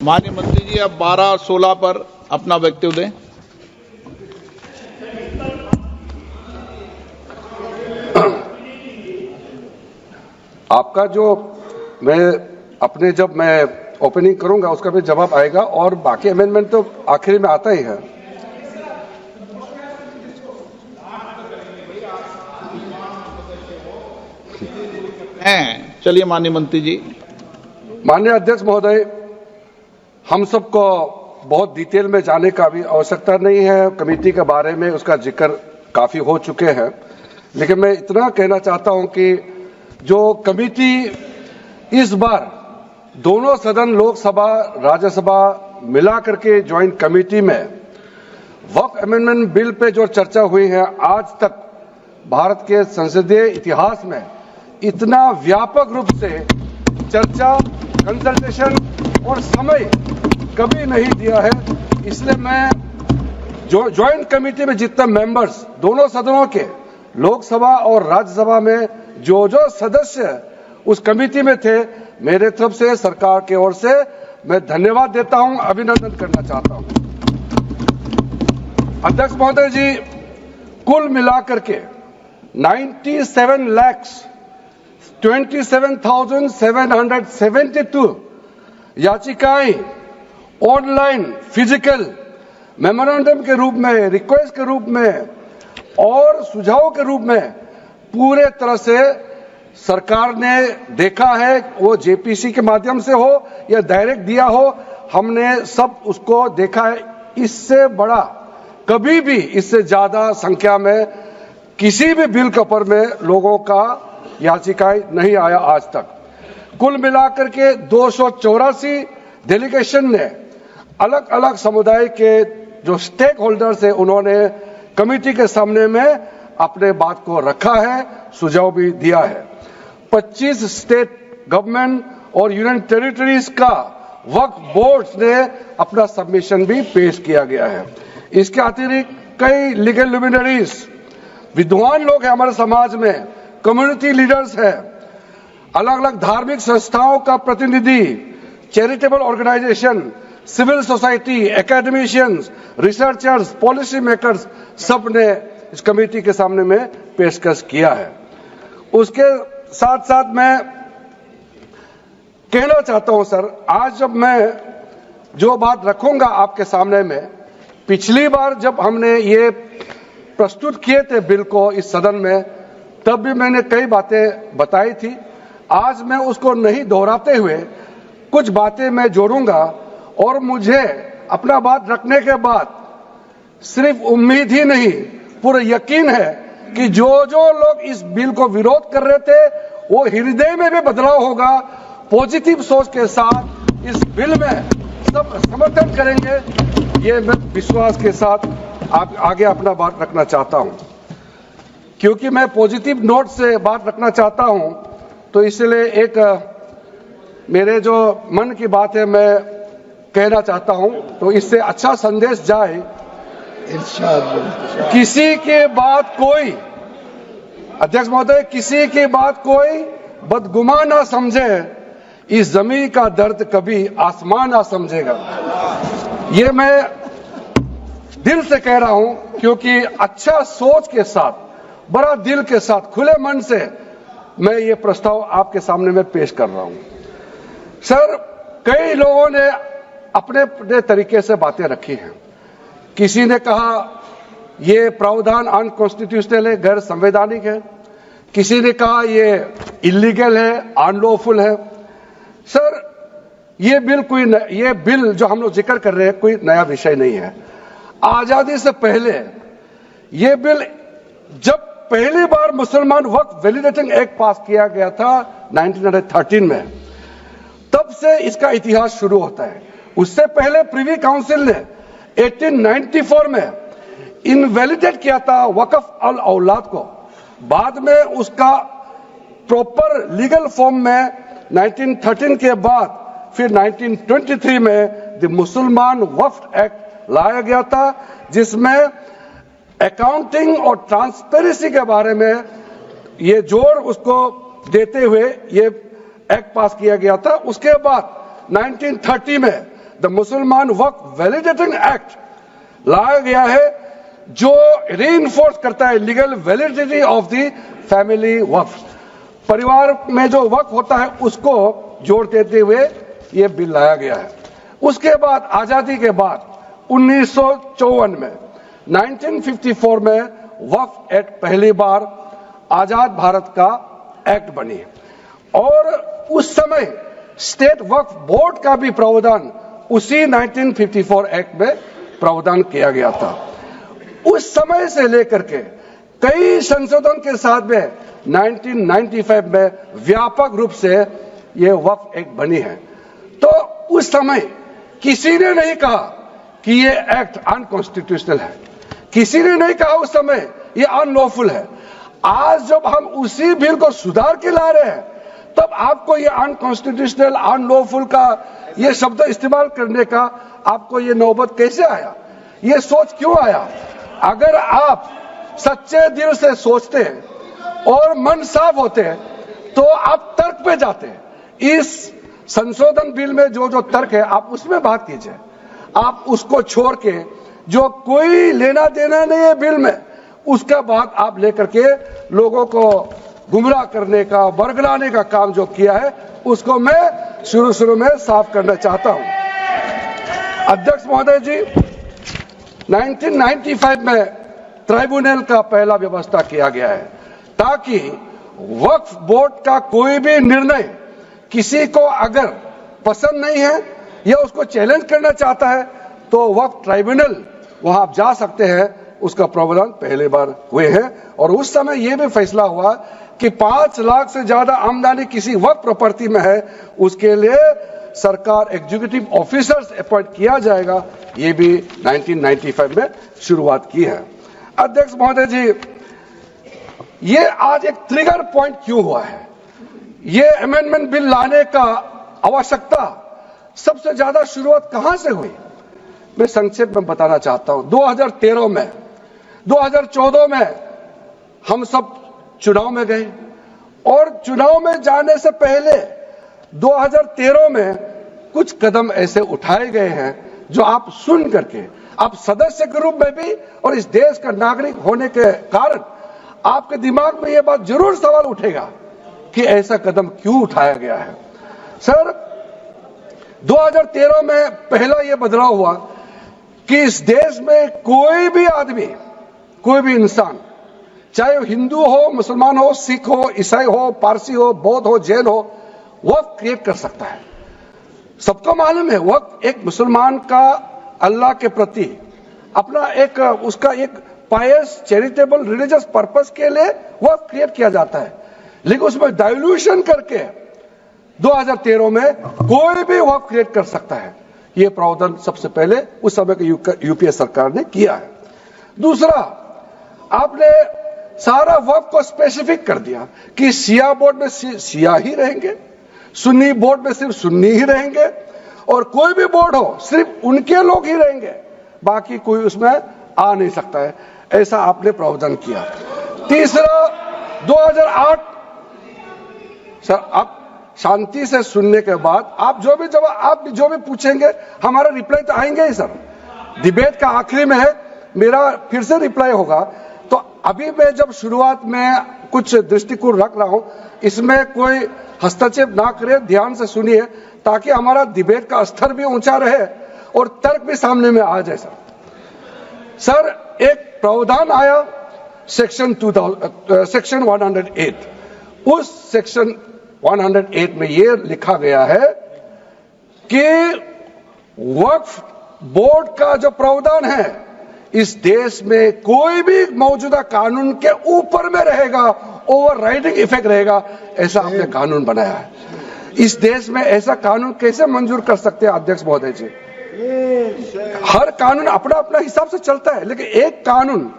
माननीय मंत्री जी अब 12-16 पर अपना वक्तव्य दें। आपका जो जब मैं ओपनिंग करूंगा उसका भी जवाब आएगा और बाकी अमेंडमेंट तो आखिरी में आता ही है। चलिए माननीय मंत्री जी। माननीय अध्यक्ष महोदय, हम सबको बहुत डिटेल में जाने का भी आवश्यकता नहीं है। कमेटी के बारे में उसका जिक्र काफी हो चुके हैं, लेकिन मैं इतना कहना चाहता हूं कि जो कमेटी इस बार दोनों सदन लोकसभा राज्यसभा मिला करके ज्वाइंट कमेटी में वक्फ अमेंडमेंट बिल पे जो चर्चा हुई है, आज तक भारत के संसदीय इतिहास में इतना व्यापक रूप से चर्चा, कंसल्टेशन और समय कभी नहीं दिया है। इसलिए मैं जो ज्वाइंट कमेटी में जितने मेंबर्स दोनों सदनों के लोकसभा और राज्यसभा में जो सदस्य उस कमेटी में थे, मेरे तरफ से सरकार की ओर से मैं धन्यवाद देता हूं, अभिनंदन करना चाहता हूं। अध्यक्ष महोदय जी, कुल मिलाकर के 97,27,772 याचिकाएं ऑनलाइन, फिजिकल, मेमोरेंडम के रूप में, रिक्वेस्ट के रूप में और सुझाव के रूप में पूरे तरह से सरकार ने देखा है। वो जेपीसी के माध्यम से हो या डायरेक्ट दिया हो, हमने सब उसको देखा है। इससे बड़ा कभी भी, इससे ज्यादा संख्या में किसी भी बिल के ऊपर में लोगों का याचिकाएं नहीं आया आज तक। कुल मिलाकर के 284 डेलीगेशन ने अलग अलग समुदाय के जो स्टेक होल्डर्स है, उन्होंने कमेटी के सामने में अपने बात को रखा है, सुझाव भी दिया है। 25 स्टेट गवर्नमेंट और यूनियन टेरिटरीज का वक्फ बोर्ड्स ने अपना सबमिशन भी पेश किया गया है। इसके अतिरिक्त कई लीगल लुमिनरीज, विद्वान लोग हैं हमारे समाज में, कम्युनिटी लीडर्स हैं, अलग अलग धार्मिक संस्थाओं का प्रतिनिधि, charitable organisation, civil society, academicians, researchers, policy makers, सब ने इस कमेटी के सामने में पेशकश किया है। उसके साथ साथ मैं कहना चाहता हूं सर, आज जब मैं जो बात रखूंगा आपके सामने में, पिछली बार जब हमने ये प्रस्तुत किए थे बिल को इस सदन में, तब भी मैंने कई बातें बताई थी। आज मैं उसको नहीं दोहराते हुए कुछ बातें मैं जोड़ूंगा और मुझे अपना बात रखने के बाद सिर्फ उम्मीद ही नहीं, पूरा यकीन है कि जो लोग इस बिल को विरोध कर रहे थे, वो हृदय में भी बदलाव होगा। पॉजिटिव सोच के साथ इस बिल में सब समर्थन करेंगे, ये मैं विश्वास के साथ आगे अपना बात रखना चाहता हूं। क्योंकि मैं पॉजिटिव नोट से बात रखना चाहता हूं, तो इसलिए एक मेरे जो मन की बात है मैं कहना चाहता हूं, तो इससे अच्छा संदेश जाए। किसी के बात कोई, अध्यक्ष महोदय, किसी की बात कोई बदगुमान ना समझे, इस जमीन का दर्द कभी आसमान ना समझेगा। ये मैं दिल से कह रहा हूं, क्योंकि अच्छा सोच के साथ, बड़ा दिल के साथ, खुले मन से मैं ये प्रस्ताव आपके सामने में पेश कर रहा हूं। सर, कई लोगों ने अपने अपने तरीके से बातें रखी हैं। किसी ने कहा ये प्रावधान अनकॉन्स्टिट्यूशनल है, गैर संवैधानिक है। किसी ने कहा ये इलीगल है, अनलॉफुल है। सर, ये बिल जो हम लोग जिक्र कर रहे हैं, कोई नया विषय नहीं है। आजादी से पहले ये बिल, जब पहली बार मुसलमान वक्फ वैलिडेटिंग एक्ट पास किया गया था 1913 में, तब से इसका इतिहास शुरू होता है। उससे पहले प्रिवी काउंसिल ने 1894 में इनवैलिडेट किया था वक्फ अल औलाद को। बाद में उसका प्रॉपर लीगल फॉर्म में 1913 के बाद फिर 1923 में द मुसलमान वक्फ एक्ट लाया गया था, जिसमें अकाउंटिंग और ट्रांसपेरेंसी के बारे में ये जोर उसको देते हुए ये एक्ट पास किया गया था। उसके बाद 1930 में द मुसलमान वक्फ वैलिडेटिंग एक्ट लाया गया है, जो रीइंफोर्स करता है legal validity of the family वक्फ। परिवार में जो वक्फ होता है उसको जोड़ देते हुए यह बिल लाया गया है। उसके बाद आजादी के बाद 1954 में 1954 में वक्फ एक्ट पहली बार आजाद भारत का एक्ट बनी और उस समय स्टेट वक्फ बोर्ड का भी प्रावधान उसी 1954 एक्ट में प्रावधान किया गया था। उस समय से लेकर के कई संशोधन के साथ में 1995 में व्यापक रूप से यह वक्फ एक्ट बनी है। तो उस समय किसी ने नहीं कहा कि यह एक्ट अनकॉन्स्टिट्यूशनल है, किसी ने नहीं कहा उस समय यह अनलॉफुल है। आज जब हम उसी बिल को सुधार के ला रहे हैं तब आपको ये अनकॉन्स्टिट्यूशनल अनलॉफुल का ये शब्द इस्तेमाल करने का आपको ये नौबत कैसे आया, ये सोच क्यों आया? अगर आप सच्चे दिल से सोचते और मन साफ होते तो आप तर्क पे जाते। इस संशोधन बिल में जो जो तर्क है आप उसमें बात कीजिए, आप उसको छोड़ के जो कोई लेना देना नहीं है बिल में उसका बात आप लेकर के लोगों को गुमराह करने का बरगलाने का काम जो किया है उसको मैं शुरू में साफ करना चाहता हूं। अध्यक्ष महोदय जी, 1995 में ट्राइब्यूनल का पहला व्यवस्था किया गया है ताकि वक्फ बोर्ड का कोई भी निर्णय किसी को अगर पसंद नहीं है या उसको चैलेंज करना चाहता है तो वक्फ ट्राइब्यूनल वहां आप जा सकते हैं। उसका प्रावधान पहले बार हुए हैं और उस समय यह भी फैसला हुआ कि 5 लाख से ज्यादा आमदनी किसी वक्फ प्रॉपर्टी में है उसके लिए सरकार एग्जीक्यूटिव ऑफिसर्स अपॉइंट किया जाएगा, ये भी 1995 में शुरुआत की है। अध्यक्ष महोदय जी, ये आज एक ट्रिगर पॉइंट क्यों हुआ है? ये अमेंडमेंट बिल लाने का आवश्यकता सबसे ज्यादा शुरुआत कहां से हुई? मैं संक्षेप में बताना चाहता हूं। 2013 में 2014 में हम सब चुनाव में गए और चुनाव में जाने से पहले 2013 में कुछ कदम ऐसे उठाए गए हैं जो आप सुन करके आप सदस्य के रूप में भी और इस देश का नागरिक होने के कारण आपके दिमाग में यह बात जरूर सवाल उठेगा कि ऐसा कदम क्यों उठाया गया है। सर, 2013 में पहला यह बदलाव हुआ कि इस देश में कोई भी आदमी, कोई भी इंसान, चाहे वो हिंदू हो, मुसलमान हो, सिख हो, ईसाई हो, पारसी हो, बौद्ध हो, जैन हो, वक्फ क्रिएट कर सकता है। सबको मालूम है वक्फ एक मुसलमान का अल्लाह के प्रति अपना एक उसका एक पायस चैरिटेबल रिलीजियस पर्पस के लिए वक्फ क्रिएट किया जाता है, लेकिन उसमें डाइल्यूशन करके 2013 में कोई भी वक्फ क्रिएट कर सकता है। यह प्रावधान सबसे पहले उस समय की यूपीए सरकार ने किया है। दूसरा, आपने सारा वक्फ को स्पेसिफिक कर दिया कि शिया बोर्ड में शिया ही रहेंगे, सुन्नी बोर्ड में सिर्फ सुन्नी ही रहेंगे और कोई भी बोर्ड हो सिर्फ उनके लोग ही रहेंगे, बाकी कोई उसमें आ नहीं सकता है। ऐसा आपने प्रावधान किया। तीसरा, 2008, सर आप शांति से सुनने के बाद आप जो भी पूछेंगे हमारा रिप्लाई तो आएंगे ही सर। डिबेट का आखिरी में है, मेरा फिर से रिप्लाई होगा। तो अभी मैं जब शुरुआत में कुछ दृष्टिकोण रख रहा हूं, इसमें कोई हस्तक्षेप ना करे, ध्यान से सुनिए ताकि हमारा डिबेट का स्तर भी ऊंचा रहे और तर्क भी सामने में आ जाए। सर, एक प्रावधान आया सेक्शन 108। उस सेक्शन 108 में यह लिखा गया है कि वक्फ बोर्ड का जो प्रावधान है इस देश में कोई भी मौजूदा कानून के ऊपर में रहेगा, ओवरराइडिंग इफेक्ट रहेगा। ऐसा आपने कानून बनाया है। इस देश में ऐसा कानून कैसे मंजूर कर सकते हैं अध्यक्ष महोदय जी? हर कानून अपना अपना हिसाब से चलता है, लेकिन एक कानून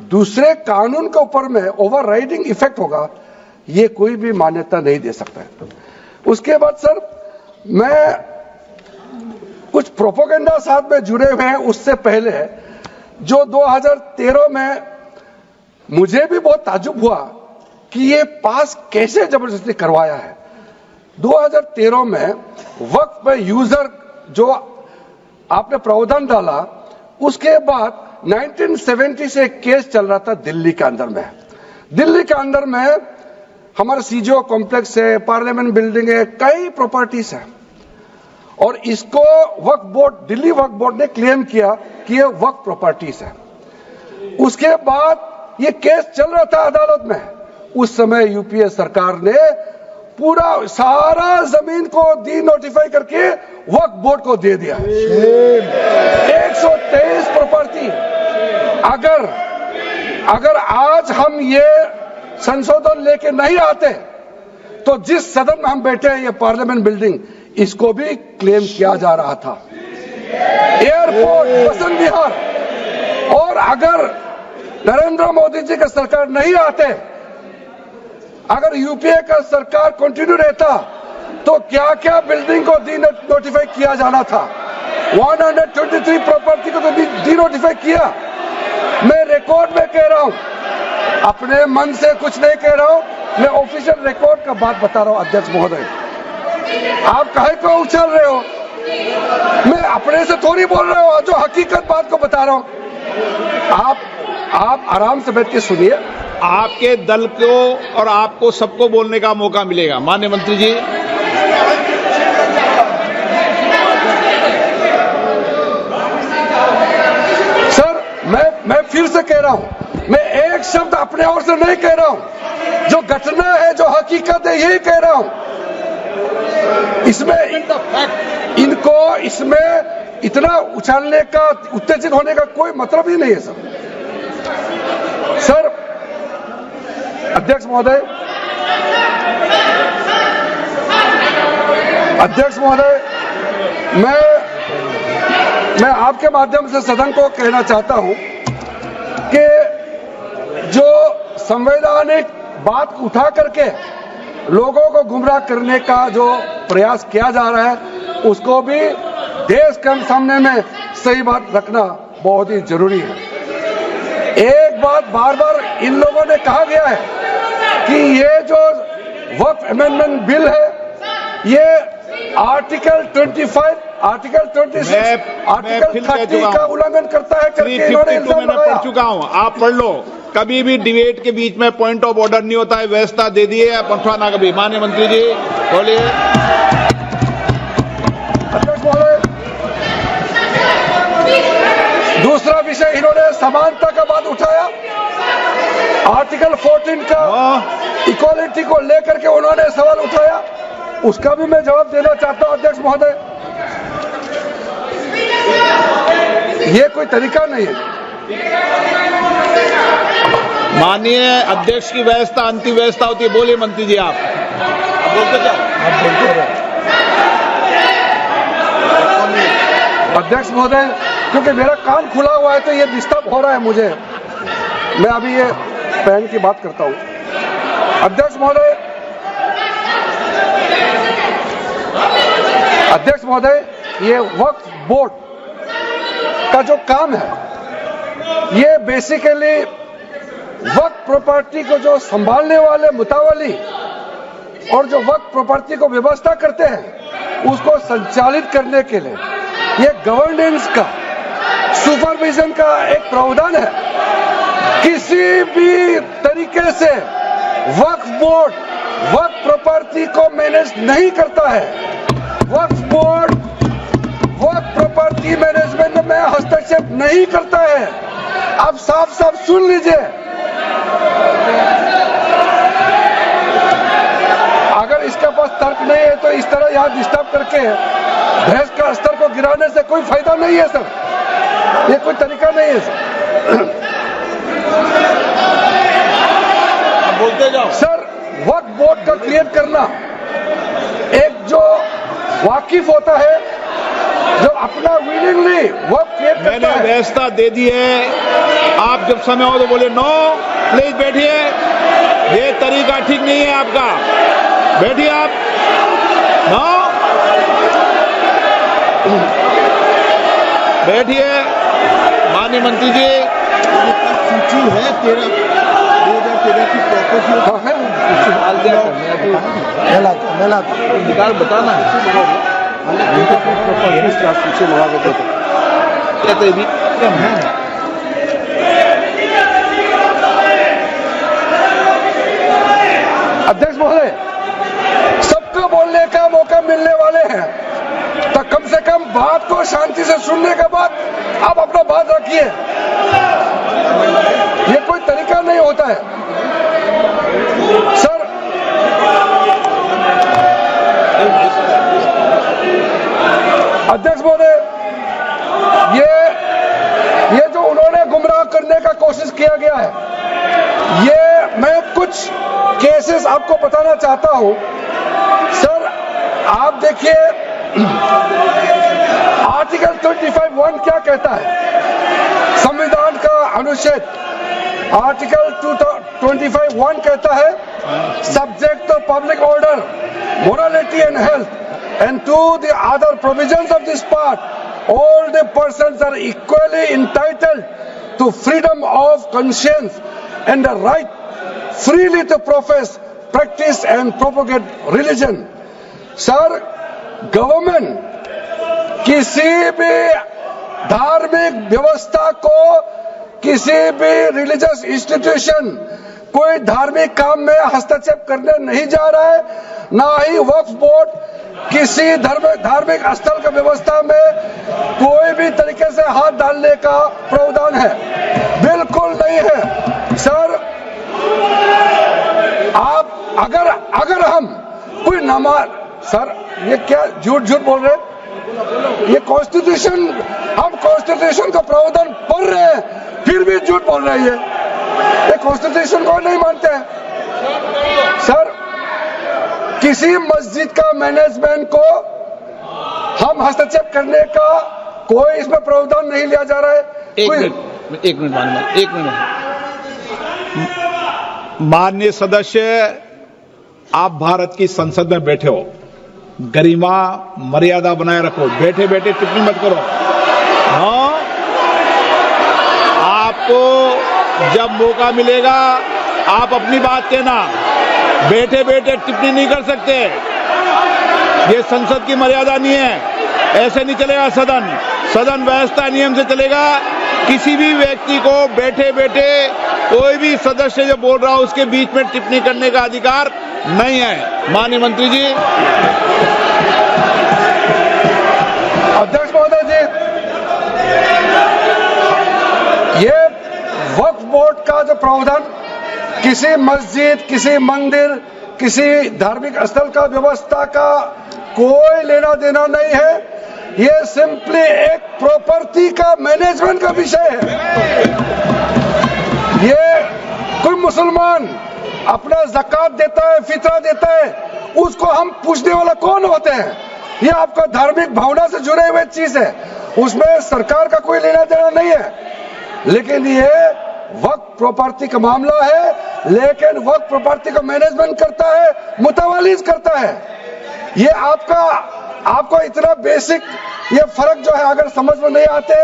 दूसरे कानून के ऊपर में ओवरराइडिंग इफेक्ट होगा, ये कोई भी मान्यता नहीं दे सकता है। उसके बाद सर, मैं कुछ प्रोपोगेंडा साथ में जुड़े हुए हैं। उससे पहले जो 2013 में मुझे भी बहुत ताज्जुब हुआ कि ये पास कैसे जबरदस्ती करवाया है। 2013 में वक्फ पे यूजर जो आपने प्रावधान डाला, उसके बाद 1970 से एक केस चल रहा था दिल्ली के अंदर में। दिल्ली के अंदर में हमारा सीजीओ कॉम्प्लेक्स है, पार्लियामेंट बिल्डिंग है, कई प्रॉपर्टीज है, और इसको वक्फ बोर्ड, दिल्ली वक्फ बोर्ड ने क्लेम किया कि ये वक्फ प्रॉपर्टीज है। उसके बाद ये केस चल रहा था अदालत में। उस समय यूपीए सरकार ने पूरा सारा जमीन को डी नोटिफाई करके वक्फ बोर्ड को दे दिया। 123 प्रॉपर्टी। अगर आज हम ये संशोधन लेके नहीं आते तो जिस सदन में हम बैठे हैं, ये पार्लियामेंट बिल्डिंग, इसको भी क्लेम किया जा रहा था। एयरपोर्ट, बसंत विहार, और अगर नरेंद्र मोदी जी का सरकार नहीं आते, अगर यूपीए का सरकार कंटिन्यू रहता, तो क्या क्या बिल्डिंग को डी नोटिफाई किया जाना था। 123 प्रॉपर्टी को तो डी नोटिफाई किया। मैं रिकॉर्ड में कह रहा हूं, अपने मन से कुछ नहीं कह रहा हूं, मैं ऑफिशियल रिकॉर्ड का बात बता रहा हूं। अध्यक्ष महोदय, आप काहे को उछल रहे हो? मैं अपने से थोड़ी बोल रहा हूं, जो हकीकत बात को बता रहा हूं। आप आराम से बैठ के सुनिए। आपके दल को और आपको सबको बोलने का मौका मिलेगा। माननीय मंत्री जी, सर, मैं फिर से कह रहा हूं, मैं एक शब्द अपने ओर से नहीं कह रहा हूं, जो घटना है, जो हकीकत है, यही कह रहा हूं। इनको इसमें इतना उछालने का, उत्तेजित होने का कोई मतलब ही नहीं है सर। अध्यक्ष महोदय, मैं आपके माध्यम से सदन को कहना चाहता हूं कि जो संवैधानिक बात उठा करके लोगों को गुमराह करने का जो प्रयास किया जा रहा है, उसको भी देश के सामने में सही बात रखना बहुत ही जरूरी है। एक बात बार बार इन लोगों ने कहा गया है कि ये जो वक्फ अमेंडमेंट बिल है, ये आर्टिकल 25, आर्टिकल 26, आर्टिकल 30 का उल्लंघन करता है करके इन्होंने इल्जाम लगाया। पढ़ चुका हूं, आप पढ़ लो। कभी भी डिबेट के बीच में पॉइंट ऑफ ऑर्डर नहीं होता है। व्यवस्था दे दी है, पठवाना कभी। माननीय मंत्री जी बोलिए। अध्यक्ष महोदय, दूसरा विषय इन्होंने समानता का बात उठाया। आर्टिकल 14 का इक्वालिटी को लेकर के उन्होंने सवाल उठाया, उसका भी मैं जवाब देना चाहता हूं। अध्यक्ष महोदय, ये कोई तरीका नहीं है। माननीय अध्यक्ष की व्यवस्था अंतिम व्यवस्था होती है। बोलिए मंत्री जी, आप बोलते जाओ। अध्यक्ष महोदय, क्योंकि मेरा कान खुला हुआ है तो ये डिस्टर्ब हो रहा है मुझे। मैं अभी ये फैन की बात करता हूं। अध्यक्ष महोदय, ये वक्फ बोर्ड का जो काम है, ये बेसिकली वक्फ प्रॉपर्टी को जो संभालने वाले मुतावली और जो वक्फ प्रॉपर्टी को व्यवस्था करते हैं, उसको संचालित करने के लिए ये गवर्नेंस का, सुपरविजन का एक प्रावधान है। किसी भी तरीके से वक्फ बोर्ड वक्फ प्रॉपर्टी को मैनेज नहीं करता है। वक्फ बोर्ड वक्फ प्रॉपर्टी मैनेजमेंट में हस्तक्षेप नहीं करता है। आप साफ साफ सुन लीजिए, अगर इसके पास तर्क नहीं है तो इस तरह यहां डिस्टर्ब करके बहस का स्तर को गिराने से कोई फायदा नहीं है सर। ये कोई तरीका नहीं है सर। बोलते जाओ सर। वक्फ बोर्ड का क्रिएट करना, एक जो वाकिफ होता है, जो अपना विलिंगली वक्फ क्रिएट करता मैंने है। व्यवस्था दे दी है। आप जब समय हो तो बोले नो, प्लीज बैठिए। ये तरीका ठीक नहीं है आपका। बैठिए आप। नो, बैठिए। माननीय मंत्री जी, सूची है 2013 की प्रॉपर्टी निकाल बताना। पीछे मंगा के देते कहते भी अध्यक्ष महोदय, सबको बोलने का मौका मिलने वाले हैं, तो कम से कम बात को शांति से सुनने के बाद आप अपना बात रखिए। ये कोई तरीका नहीं होता है सर। अध्यक्ष महोदय, ये जो उन्होंने गुमराह करने का कोशिश किया गया है, ये मैं कुछ केसेस आपको बताना चाहता हूं सर। आप देखिए आर्टिकल 25(1) क्या कहता है, संविधान का अनुच्छेद आर्टिकल 25(1) कहता है, subject to public order, morality and health and to the other provisions of this part, all the persons are equally entitled to freedom of conscience and the right freely to profess, practice and propagate religion. Sir, government किसी भी धार्मिक व्यवस्था को, किसी भी religious institution, कोई धार्मिक काम में हस्तक्षेप करने नहीं जा रहा है, ना ही वक्फ बोर्ड किसी धार्मिक स्थल की व्यवस्था में कोई भी तरीके से हाथ डालने का प्रावधान है, बिल्कुल नहीं है सर। आप अगर हम कोई नमाज, सर ये क्या झूठ बोल रहे हैं, ये कॉन्स्टिट्यूशन, हम कॉन्स्टिट्यूशन का प्रावधान पढ़ रहे हैं फिर भी झूठ बोल रहे हैं, ये कॉन्स्टिट्यूशन को नहीं मानते हैं सर। किसी मस्जिद का मैनेजमेंट को हम हस्तक्षेप करने का कोई इसमें प्रावधान नहीं लिया जा रहा है। एक मिनट माननीय सदस्य, आप भारत की संसद में बैठे हो, गरिमा मर्यादा बनाए रखो, बैठे बैठे टिप्पणी मत करो। हाँ, आपको जब मौका मिलेगा आप अपनी बात कहना, बैठे बैठे टिप्पणी नहीं कर सकते, ये संसद की मर्यादा नहीं है, ऐसे नहीं चलेगा सदन। सदन व्यवस्था नियम से चलेगा। किसी भी व्यक्ति को बैठे बैठे कोई भी सदस्य जो बोल रहा हो उसके बीच में टिप्पणी करने का अधिकार नहीं है। माननीय मंत्री जी। अध्यक्ष महोदय जी, ये वक्फ बोर्ड का जो प्रावधान किसी मस्जिद, किसी मंदिर, किसी धार्मिक स्थल का व्यवस्था का कोई लेना देना नहीं है, ये सिंपली एक प्रॉपर्टी का मैनेजमेंट का विषय है। ये कोई मुसलमान अपना ज़कात देता है, फितरा देता है, उसको हम पूछने वाला कौन होते हैं? ये आपका धार्मिक भावना से जुड़े हुए चीज है, उसमें सरकार का कोई लेना देना नहीं है। लेकिन ये वक्फ प्रॉपर्टी का मामला है, लेकिन वक्फ प्रॉपर्टी का मैनेजमेंट करता है, मुतवालिज करता है। ये आपको इतना बेसिक ये फर्क जो है अगर समझ में नहीं आते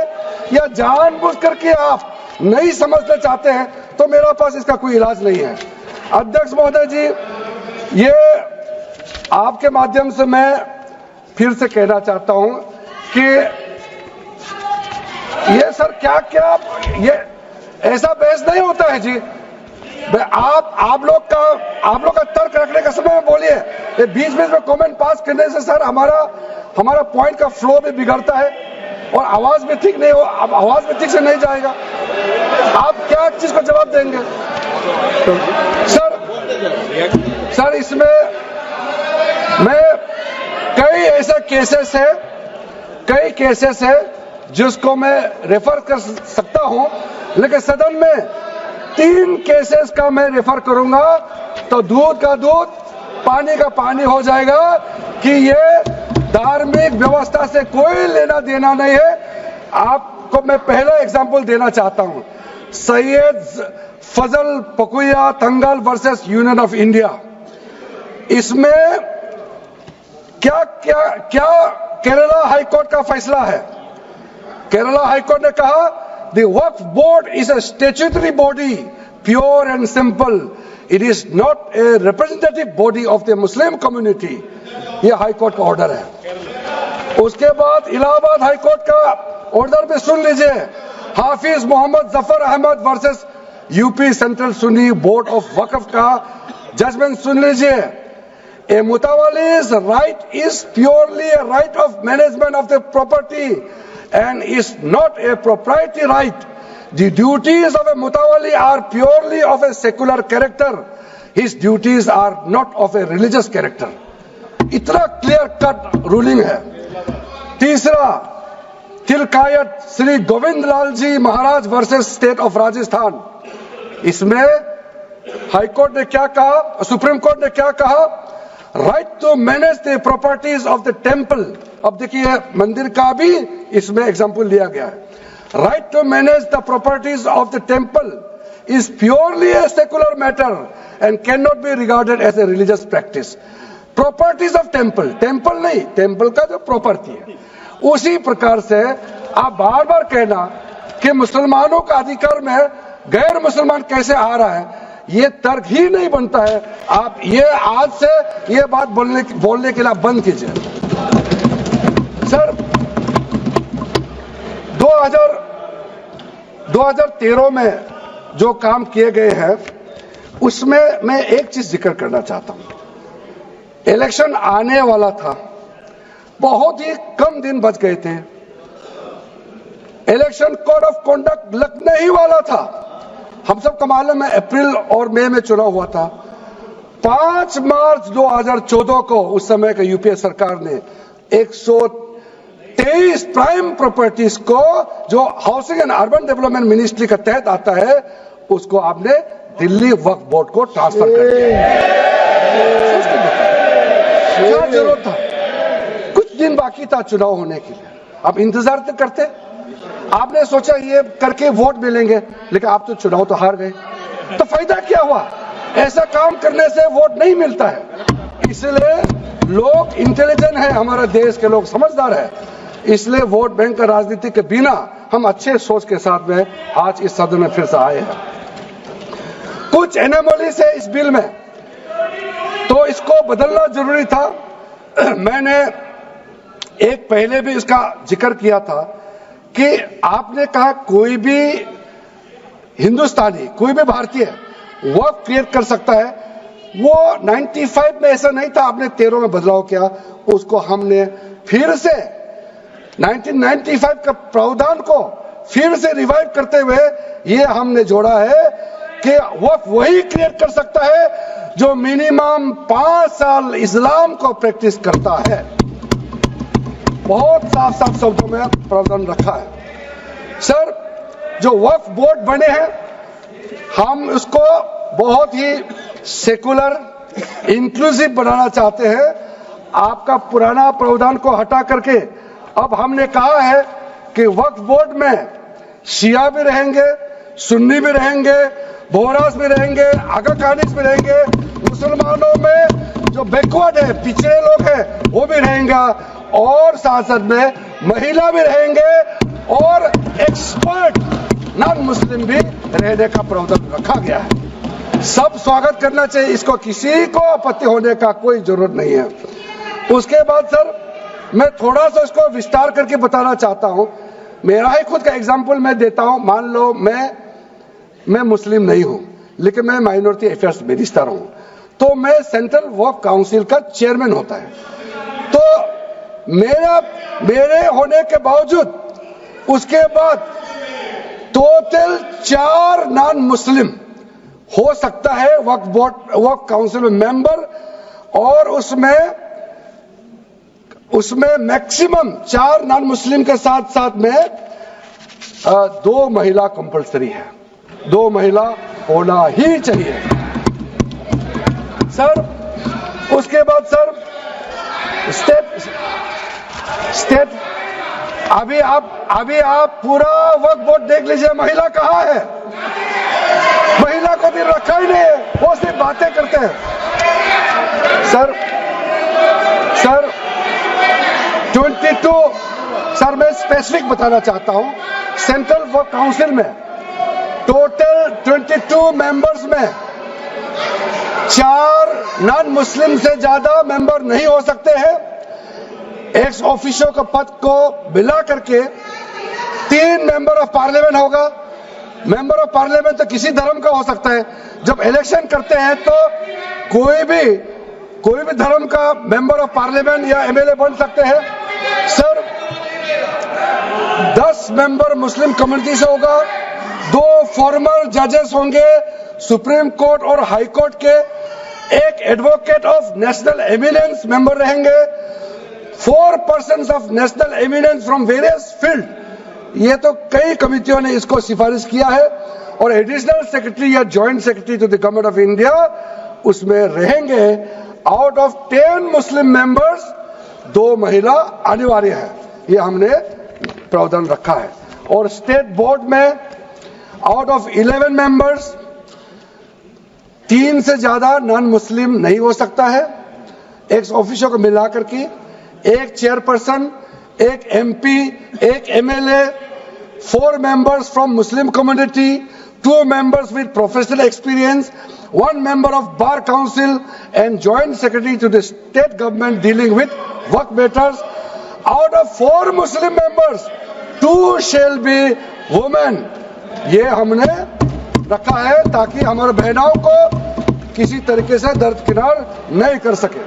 या जानबूझ करके आप नहीं समझना चाहते हैं तो मेरा पास इसका कोई इलाज नहीं है। अध्यक्ष महोदय जी, ये आपके माध्यम से मैं फिर से कहना चाहता हूं कि ये सर क्या ये ऐसा बहस नहीं होता है जी। आप लोग का तर्क रखने का समय में बोलिए, ये बीच में कमेंट पास करने से सर हमारा पॉइंट का फ्लो भी बिगड़ता है और आवाज भी ठीक नहीं हो, अब आवाज भी ठीक से नहीं जाएगा। आप क्या चीज का जवाब देंगे सर? इसमें मैं कई ऐसे केसेस है जिसको मैं रेफर कर सकता हूं, लेकिन सदन में 3 केसेस का मैं रेफर करूंगा तो दूध का दूध पानी का पानी हो जाएगा कि ये धार्मिक व्यवस्था से कोई लेना देना नहीं है। आपको मैं पहला एग्जांपल देना चाहता हूं, सैयद फजल पकुया Thangal versus union of India. इसमें क्या केरला हाईकोर्ट का फैसला है। केरला हाईकोर्ट ने कहा the Waqf board is a statutory body, pure and simple, it is not a representative body of the Muslim community. यह हाईकोर्ट का ऑर्डर है। उसके बाद इलाहाबाद हाईकोर्ट का उधर भी सुन लीजिए, Hafiz Mohammad Zafar Ahmad versus UP central Sunni board of Waqf का जजमेंट सुन लीजिए। A mutawalli's right is purely a right of management of the property and is not a proprietary right. The duties of a mutawalli are purely of a secular character. His duties are not of a religious character. इतना clear cut ruling है। तीसरा, तिलकायत श्री गोविंद लाल जी महाराज versus state of Rajasthan. इसमें high court ने क्या कहा, supreme court ने क्या कहा, right to manage the properties of the temple. अब देखिए मंदिर का भी इसमें एग्जांपल लिया गया है। Right to manage the properties of the temple is purely a secular matter and can not be regarded as a religious practice. Properties of temple, temple नहीं, टेम्पल का जो प्रॉपर्टी है। उसी प्रकार से आप बार बार कहना कि मुसलमानों का अधिकार में गैर मुसलमान कैसे आ रहा है, ये तर्क ही नहीं बनता है। आप ये आज से ये बात बोलने के लिए बंद कीजिए। सर 2013 में जो काम किए गए हैं उसमें मैं एक चीज जिक्र करना चाहता हूं। इलेक्शन आने वाला था, बहुत ही कम दिन बच गए थे, इलेक्शन कोड ऑफ कॉन्डक्ट लगने ही वाला था। हम सबको मालूम है अप्रैल और मई में चुनाव हुआ था। 5 मार्च 2014 को उस समय का यूपीए सरकार ने 123 प्राइम प्रॉपर्टीज को जो housing and urban development ministry के तहत आता है उसको आपने दिल्ली वक्फ बोर्ड को ट्रांसफर कर दिया। क्या जरूरत था? कुछ दिन बाकी था चुनाव होने के लिए, आप इंतजार तो करते। आपने सोचा ये करके वोट मिलेंगे, लेकिन आप तो चुनाव तो हार गए, तो फायदा क्या हुआ? ऐसा काम करने से वोट नहीं मिलता है। इसलिए लोग इंटेलिजेंट है, हमारा देश के लोग समझदार है, इसलिए वोट बैंक का राजनीति के बिना हम अच्छे सोच के साथ में आज इस सदन में फिर से आए हैं। कुछ एनोमलीज है इस बिल में, तो इसको बदलना जरूरी था। मैंने एक पहले भी इसका जिक्र किया था कि आपने कहा कोई भी हिंदुस्तानी, कोई भी भारतीय वक्फ क्रिएट कर सकता है। वो 95 में ऐसा नहीं था, आपने 13 में बदलाव किया, उसको हमने फिर से 1995 का प्रावधान को फिर से रिवाइव करते हुए ये हमने जोड़ा है कि वक्फ वही क्रिएट कर सकता है जो मिनिमम 5 साल इस्लाम को प्रैक्टिस करता है। बहुत साफ साफ शब्दों में प्रावधान रखा है। सर, जो वक्फ बोर्ड बने हैं हम उसको बहुत ही सेकुलर इंक्लूसिव बनाना चाहते हैं। आपका पुराना प्रावधान को हटा करके अब हमने कहा है कि वक्फ बोर्ड में शिया भी रहेंगे, सुन्नी भी रहेंगे, बोहरास भी रहेंगे, आगा खानिस भी रहेंगे, मुसलमानों में जो बैकवर्ड है, पिछड़े लोग हैं वो भी रहेंगे, और साथ साथ में महिला भी रहेंगे और एक्सपर्ट नॉन मुस्लिम भी रहने का प्रावधान रखा गया है। सब स्वागत करना चाहिए, इसको किसी को आपत्ति होने का कोई जरूरत नहीं है। उसके बाद सर मैं थोड़ा सा इसको विस्तार करके बताना चाहता हूं। मेरा ही खुद का एग्जांपल मैं देता हूं। मान लो मैं मुस्लिम नहीं हूं, लेकिन मैं माइनॉरिटी अफेयर्स मिनिस्टर हूं, तो मैं सेंट्रल वक्फ काउंसिल का चेयरमैन होता है। तो मेरे होने के बावजूद उसके बाद टोटल 4 नॉन मुस्लिम हो सकता है वक्फ काउंसिल में मेंबर, और उसमें मैक्सिमम 4 नॉन मुस्लिम के साथ साथ में 2 महिला कंपल्सरी है, 2 महिला होना ही चाहिए सर। उसके बाद सर स्टेट अभी आप पूरा वक्फ बोर्ड देख लीजिए, महिला कहाँ है? महिला को भी रखा ही नहीं है, वो सिर्फ बातें करते हैं। सर 22 सर मैं स्पेसिफिक बताना चाहता हूं। सेंट्रल वक्फ काउंसिल में टोटल 22 मेंबर्स में 4 नॉन मुस्लिम से ज्यादा मेंबर नहीं हो सकते हैं। एक्स ऑफिशियो के पद को मिला करके 3 मेंबर ऑफ पार्लियामेंट होगा। मेंबर ऑफ पार्लियामेंट तो किसी धर्म का हो सकता है। जब इलेक्शन करते हैं तो कोई भी धर्म का मेंबर ऑफ पार्लियामेंट या एमएलए बन सकते हैं। सर 10 मेंबर मुस्लिम कम्युनिटी से होगा, 2 फॉर्मर जजेस होंगे सुप्रीम कोर्ट और हाई कोर्ट के, 1 advocate of national eminence member रहेंगे, 4 persons of national eminence from various field. ये तो कई कमिटियों ने इसको सिफारिश किया है। और एडिशनल सेक्रेटरी या joint secretary to the government of India उसमें रहेंगे। आउट ऑफ 10 मुस्लिम मेंबर्स 2 महिला अनिवार्य है, ये हमने प्रावधान रखा है। और स्टेट बोर्ड में आउट ऑफ 11 मेंबर्स 3 से ज्यादा नॉन मुस्लिम नहीं हो सकता है। एक्स ऑफिसर को मिलाकर के 1 chairperson, 1 MP, 1 MLA, 4 members from Muslim community, 2 members with professional experience, 1 member of Bar Council and Joint Secretary to the state government dealing with work matters. Out of 4 Muslim members, 2 shall be women. ये हमने रखा है ताकि हमारे बहनों को किसी तरीके से दरकिनार नहीं कर सके।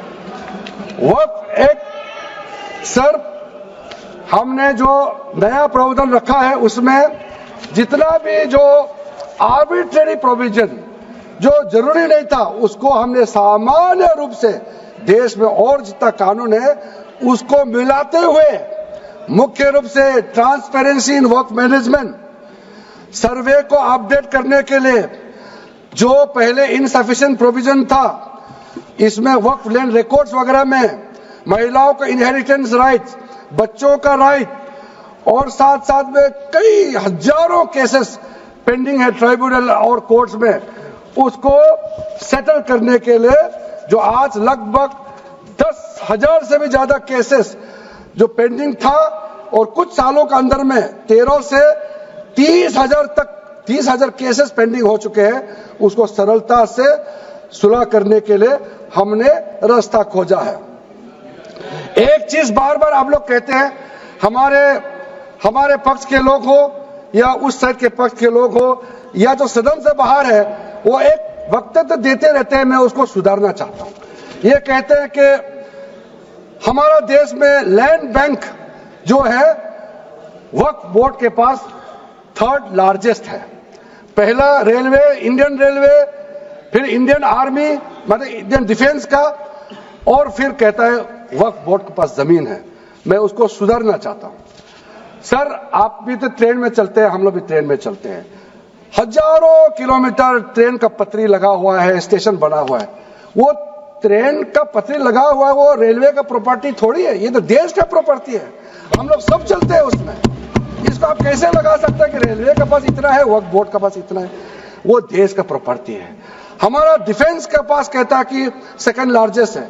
वक्त एक सर हमने जो नया प्रावधान रखा है उसमें जितना भी जो आर्बिट्रेरी प्रोविजन जो जरूरी नहीं था उसको हमने सामान्य रूप से देश में और जितना कानून है उसको मिलाते हुए मुख्य रूप से ट्रांसपेरेंसी इन वर्क मैनेजमेंट, सर्वे को अपडेट करने के लिए जो पहले इनसफिशिएंट प्रोविजन था इसमें वर्क लैंड रिकॉर्ड्स वगैरह में महिलाओं का इनहेरिटेंस राइट्स, बच्चों का राइट और साथ साथ में कई हजारों केसेस पेंडिंग है ट्राइब्यूनल और कोर्ट्स में, उसको सेटल करने के लिए जो आज लगभग 10,000 से भी ज्यादा केसेस जो पेंडिंग था और कुछ सालों के अंदर में 13 से 30,000 केसेस पेंडिंग हो चुके हैं, उसको सरलता से सुलह करने के लिए हमने रास्ता खोजा है। एक चीज बार बार आप लोग कहते हैं, हमारे पक्ष के लोग हो या उस साइड के पक्ष के लोग हो या जो सदन से बाहर है, वो एक वक्तव्य देते रहते हैं, मैं उसको सुधारना चाहता हूं। ये कहते हैं कि हमारा देश में लैंड बैंक जो है वक्फ बोर्ड के पास 3rd लार्जेस्ट है। पहला रेलवे, इंडियन रेलवे, फिर इंडियन आर्मी मतलब इंडियन डिफेंस का, और फिर कहता है वक्फ बोर्ड के पास जमीन है। मैं उसको सुधारना चाहता हूं। सर आप भी तो ट्रेन में चलते हैं, हम लोग भी ट्रेन में चलते हैं, हजारों किलोमीटर ट्रेन का पटरी लगा हुआ है, स्टेशन बना हुआ है। वो ट्रेन का पटरी लगा हुआ है, वो रेलवे का प्रॉपर्टी थोड़ी है, ये तो देश का प्रॉपर्टी है, हम लोग सब चलते हैं उसमें। इसको आप कैसे लगा सकते हैं कि रेलवे के पास इतना है, वक्फ बोर्ड के पास इतना है? वो देश का प्रॉपर्टी है। हमारा डिफेंस के पास कहता है कि 2nd लार्जेस्ट है।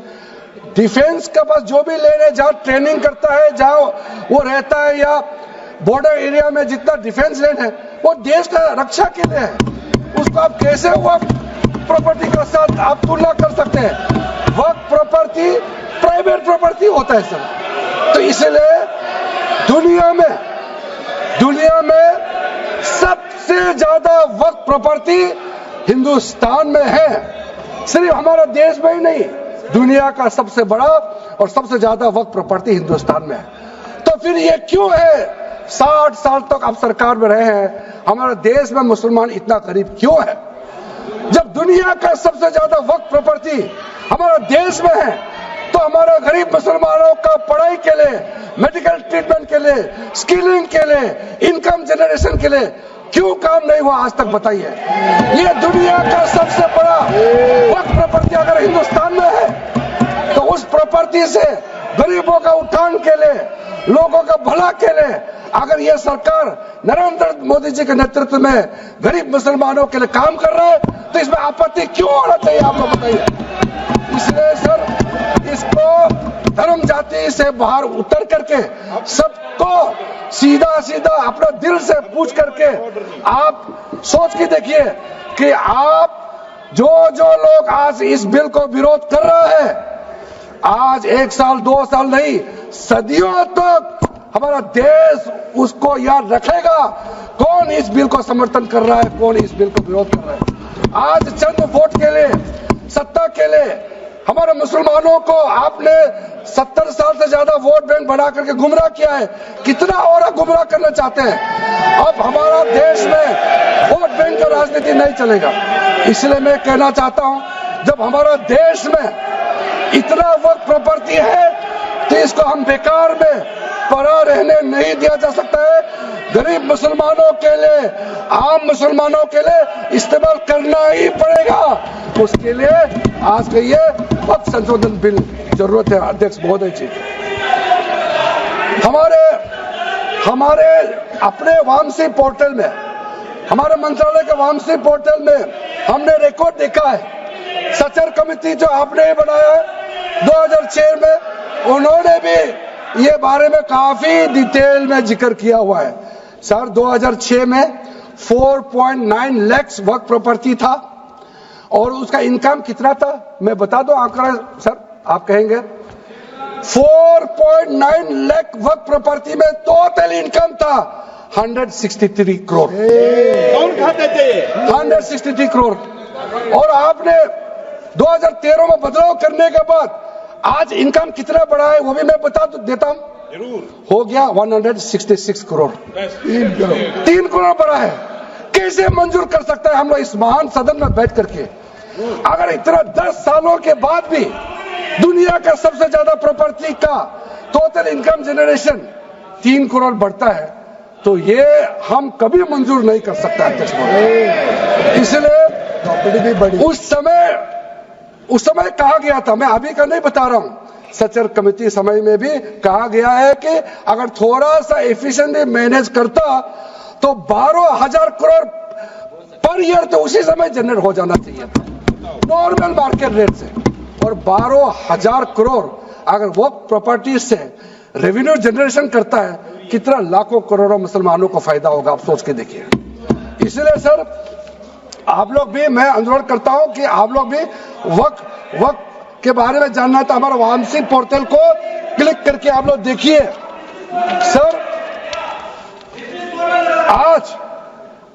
डिफेंस के पास जो भी लेने जहां ट्रेनिंग करता है, जहां वो रहता है, या बॉर्डर एरिया में जितना डिफेंस लैंड है वो देश का रक्षा के लिए है। उसको आप कैसे वक्फ प्रॉपर्टी के साथ आप तुलना कर सकते हैं? वक्फ प्रॉपर्टी प्राइवेट प्रॉपर्टी होता है सर। तो इसलिए दुनिया में सबसे ज्यादा वक्फ प्रॉपर्टी हिंदुस्तान में है। सिर्फ हमारा देश में ही नहीं, दुनिया का सबसे बड़ा और सबसे ज्यादा वक्फ प्रॉपर्टी हिंदुस्तान में है। तो फिर ये क्यों है 60 साल तक आप सरकार में रहे हैं, हमारे देश में मुसलमान इतना गरीब क्यों है? जब दुनिया का सबसे ज्यादा वक्फ प्रॉपर्टी हमारा देश में है, तो हमारा गरीब मुसलमानों का पढ़ाई के लिए, मेडिकल ट्रीटमेंट के लिए, स्किलिंग के लिए, इनकम जनरेशन के लिए क्यों काम नहीं हुआ आज तक बताइए? ये दुनिया का सबसे बड़ा वक्फ प्रॉपर्टी अगर हिंदुस्तान में है, तो उस प्रॉपर्टी से गरीबों का उत्थान के लिए, लोगों का भला के लिए अगर ये सरकार नरेंद्र मोदी जी के नेतृत्व में गरीब मुसलमानों के लिए काम कर रहा है, तो इसमें आपत्ति क्यों होना चाहिए? आप लोग बताइए। इसलिए सर इसको धर्म जाति से बाहर उतर करके सबको सीधा अपना दिल से पूछ करके आप सोच के देखिए कि आप जो लोग आज इस बिल को विरोध कर रहा है, आज 1 साल 2 साल नहीं, सदियों तक हमारा देश उसको याद रखेगा कौन इस बिल को समर्थन कर रहा है, कौन इस बिल को विरोध कर रहा है। आज चंद वोट के लिए, सत्ता के लिए हमारे मुसलमानों को आपने 70 साल से ज्यादा वोट बैंक बना करके गुमराह किया है। कितना और गुमराह करना चाहते हैं? अब हमारा देश में वोट बैंक का राजनीति नहीं चलेगा। इसलिए मैं कहना चाहता हूं, जब हमारा देश में इतना वक्त प्रॉपर्टी है तो इसको हम बेकार में पड़ा रहने नहीं दिया जा सकता है। गरीब मुसलमानों के लिए, आम मुसलमानों के लिए इस्तेमाल करना ही पड़ेगा। उसके लिए आज के ये वक्त संशोधन बिल जरूरत है। अध्यक्ष महोदय जी, हमारे अपने वामसी पोर्टल में, हमारे मंत्रालय के वामसी पोर्टल में हमने रिकॉर्ड देखा है। सचर कमेटी जो आपने बनाया है 2006 में, उन्होंने भी ये बारे में काफी डिटेल में जिक्र किया हुआ है। सर 2006 में 4.9 लाख वर्क प्रॉपर्टी था और उसका इनकम कितना था मैं बता दूं आंकड़ा सर, आप कहेंगे 4.9 लाख वर्क प्रॉपर्टी में टोटल इनकम था 163 करोड़। कौन खाते थे? 163 करोड़। और आपने 2013 में बदलाव करने के बाद आज इनकम कितना बढ़ा है वो भी मैं बता देता हूं। हो गया 166 करोड़। 3 करोड़ बढ़ा है। कैसे मंजूर कर सकता है हम लोग इस महान सदन में बैठ करके? अगर इतना 10 सालों के बाद भी दुनिया का सबसे ज्यादा प्रॉपर्टी का टोटल इनकम जनरेशन 3 करोड़ बढ़ता है तो ये हम कभी मंजूर नहीं कर सकता अध्यक्ष महोदय। इसलिए उस समय कहा गया था, मैं अभी का नहीं बता रहा हूं, सचर कमेटी समय में भी कहा गया है कि अगर थोड़ा सा एफिशिएंटली मैनेज करता तो 12,000 करोड़ पर ईयर तो उसी समय जनरेट हो जाना चाहिए था नॉर्मल मार्केट रेट से। और 12,000 करोड़ अगर वो प्रॉपर्टी से रेवेन्यू जनरेशन करता है, कितना लाखों करोड़ों मुसलमानों को फायदा होगा, आप सोच के देखिए। इसलिए सर आप लोग भी, मैं अनुरोध करता हूं कि आप लोग भी वक्त के बारे में जानना था, हमारा वामसी पोर्टल को क्लिक करके आप लोग देखिए। सर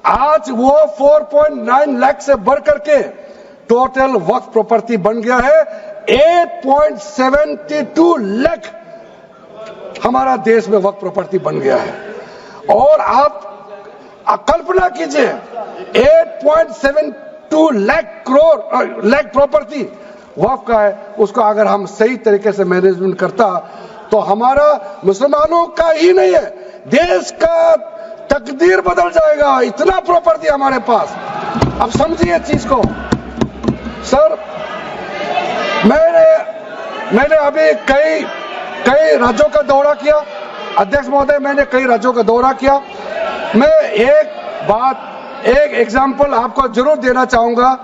आज वो 4.9 लाख से बढ़ करके टोटल वक्फ प्रॉपर्टी बन गया है 8.72 लाख। हमारा देश में वक्फ प्रॉपर्टी बन गया है। और आप कल्पना कीजिए 8.72 लाख प्रॉपर्टी वक्फ का है, उसको अगर हम सही तरीके से मैनेजमेंट करता तो हमारा मुसलमानों का ही नहीं है, देश का तकदीर बदल जाएगा। इतना प्रॉपर्टी हमारे पास। अब समझिए चीज को। सर मैंने अभी कई राज्यों का दौरा किया अध्यक्ष महोदय, मैंने कई राज्यों का दौरा किया। मैं एक एग्जांपल आपको जरूर देना चाहूंगा।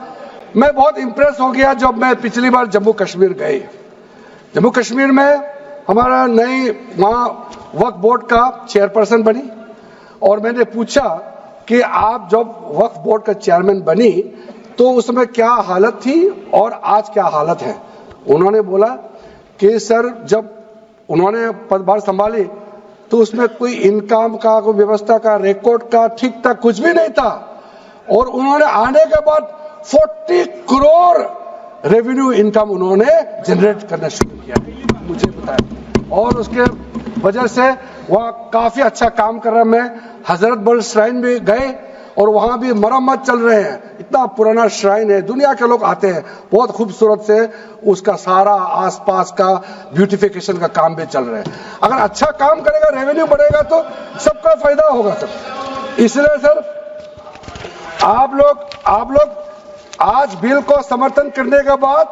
मैं बहुत इंप्रेस हो गया जब मैं पिछली बार जम्मू कश्मीर गए। जम्मू कश्मीर में हमारा नई वहां वक्फ बोर्ड का चेयरपर्सन बनी और मैंने पूछा कि आप जब वक्फ बोर्ड का चेयरमैन बनी तो उस समय क्या हालत थी और आज क्या हालत है। उन्होंने बोला कि सर जब उन्होंने पदभार संभाली तो उसमें कोई इनकम का, कोई व्यवस्था का, रिकॉर्ड का ठीक ठाक कुछ भी नहीं था। और उन्होंने आने के बाद 40 करोड़ रेवेन्यू इनकम उन्होंने जनरेट करना शुरू किया, मुझे बताया। और उसके वजह से वह काफी अच्छा काम कर रहा है। मैं हजरत बल श्राइन भी गए और वहां भी मरम्मत चल रहे हैं। इतना पुराना श्राइन है, दुनिया के लोग आते हैं, बहुत खूबसूरत से उसका सारा आसपास का ब्यूटिफिकेशन का काम भी चल रहा है। अगर अच्छा काम करेगा, रेवेन्यू बढ़ेगा तो सबका फायदा होगा सर। इसलिए सर आप लोग आज बिल को समर्थन करने के बाद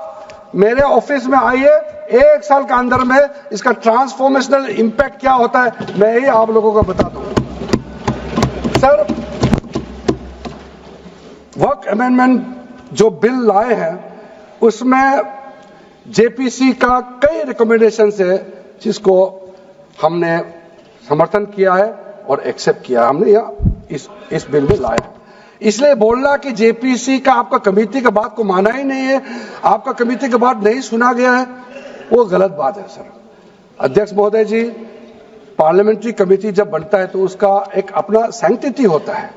मेरे ऑफिस में आइए। 1 साल के अंदर में इसका ट्रांसफॉर्मेशनल इंपैक्ट क्या होता है मैं ही आप लोगों को बता दूंगा। सर वर्क अमेंडमेंट जो बिल लाए हैं उसमें जेपीसी का कई रिकमेंडेशन है जिसको हमने समर्थन किया है और एक्सेप्ट किया हमने यहाँ इस बिल में लाया। इसलिए बोलना कि जेपीसी का आपका कमेटी की बात को माना ही नहीं है, आपका कमेटी की बात नहीं सुना गया है, वो गलत बात है सर। अध्यक्ष महोदय जी पार्लियामेंट्री कमेटी जब बनता है तो उसका एक अपना सैंक्टिटी होता है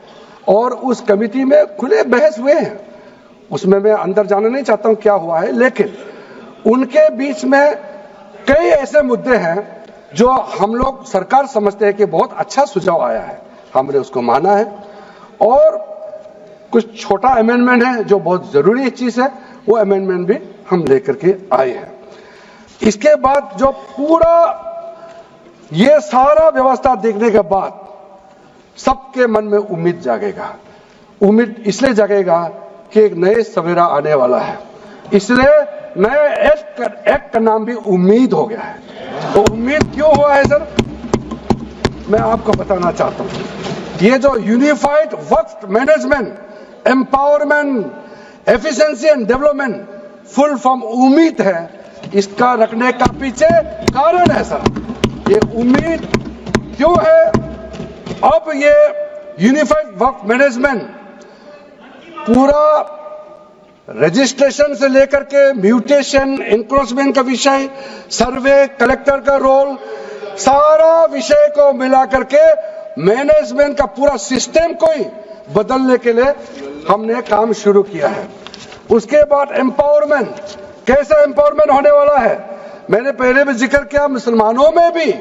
और उस कमेटी में खुले बहस हुए हैं। उसमें मैं अंदर जाना नहीं चाहता हूं क्या हुआ है, लेकिन उनके बीच में कई ऐसे मुद्दे हैं जो हम लोग सरकार समझते हैं कि बहुत अच्छा सुझाव आया है, हमने उसको माना है। और कुछ छोटा अमेंडमेंट है जो बहुत जरूरी चीज है, वो अमेंडमेंट भी हम लेकर के आए हैं। इसके बाद जो पूरा ये सारा व्यवस्था देखने के बाद सबके मन में उम्मीद जागेगा। उम्मीद इसलिए जागेगा कि एक नए सवेरा आने वाला है, इसलिए नए एक्ट का नाम भी उम्मीद हो गया है। तो उम्मीद क्यों हुआ है सर, मैं आपको बताना चाहता हूं। ये जो unified Waqf management, empowerment, efficiency and development, full form उम्मीद है, इसका रखने का पीछे कारण है सर। ये उम्मीद क्यों है? अब ये यूनिफाइड वक्फ मैनेजमेंट पूरा रजिस्ट्रेशन से लेकर के म्यूटेशन, इंक्रोचमेंट का विषय, सर्वे, कलेक्टर का रोल, सारा विषय को मिलाकर के मैनेजमेंट का पूरा सिस्टम को ही बदलने के लिए हमने काम शुरू किया है। उसके बाद एम्पावरमेंट, कैसा एम्पावरमेंट होने वाला है? मैंने पहले भी जिक्र किया, मुसलमानों में भी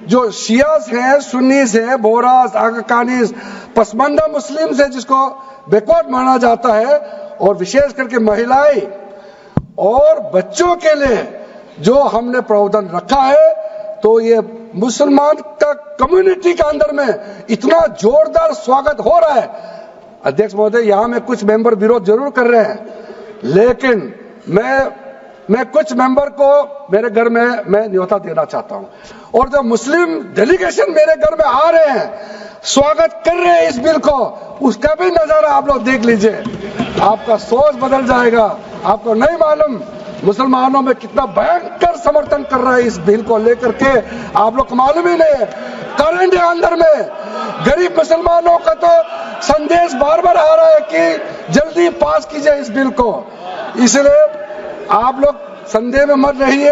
जो शियास हैं, सुन्नीस हैं, बोरास, आकानीस, पसमानदा मुस्लिम्स हैं जिसको बैकवर्ड माना जाता है, और विशेष करके महिलाएं और बच्चों के लिए जो हमने प्रावधान रखा है, तो ये मुसलमान का कम्युनिटी के अंदर में इतना जोरदार स्वागत हो रहा है। अध्यक्ष महोदय, यहां में कुछ मेंबर विरोध जरूर कर रहे हैं, लेकिन मैं कुछ मेंबर को मेरे घर में मैं न्योता देना चाहता हूं। और जो मुस्लिम डेलीगेशन मेरे घर में आ रहे हैं, स्वागत कर रहे हैं इस बिल को, उसका भी नजारा आप लोग देख लीजिए। आपका सोच बदल जाएगा। आपको नहीं मालूम मुसलमानों में कितना भयंकर समर्थन कर रहा है इस बिल को लेकर के, आप लोग को मालूम ही नहीं है। करंट अंदर में गरीब मुसलमानों का तो संदेश बार बार आ रहा है कि जल्दी पास कीजिए इस बिल को। इसलिए आप लोग संदेह में मत रहिए।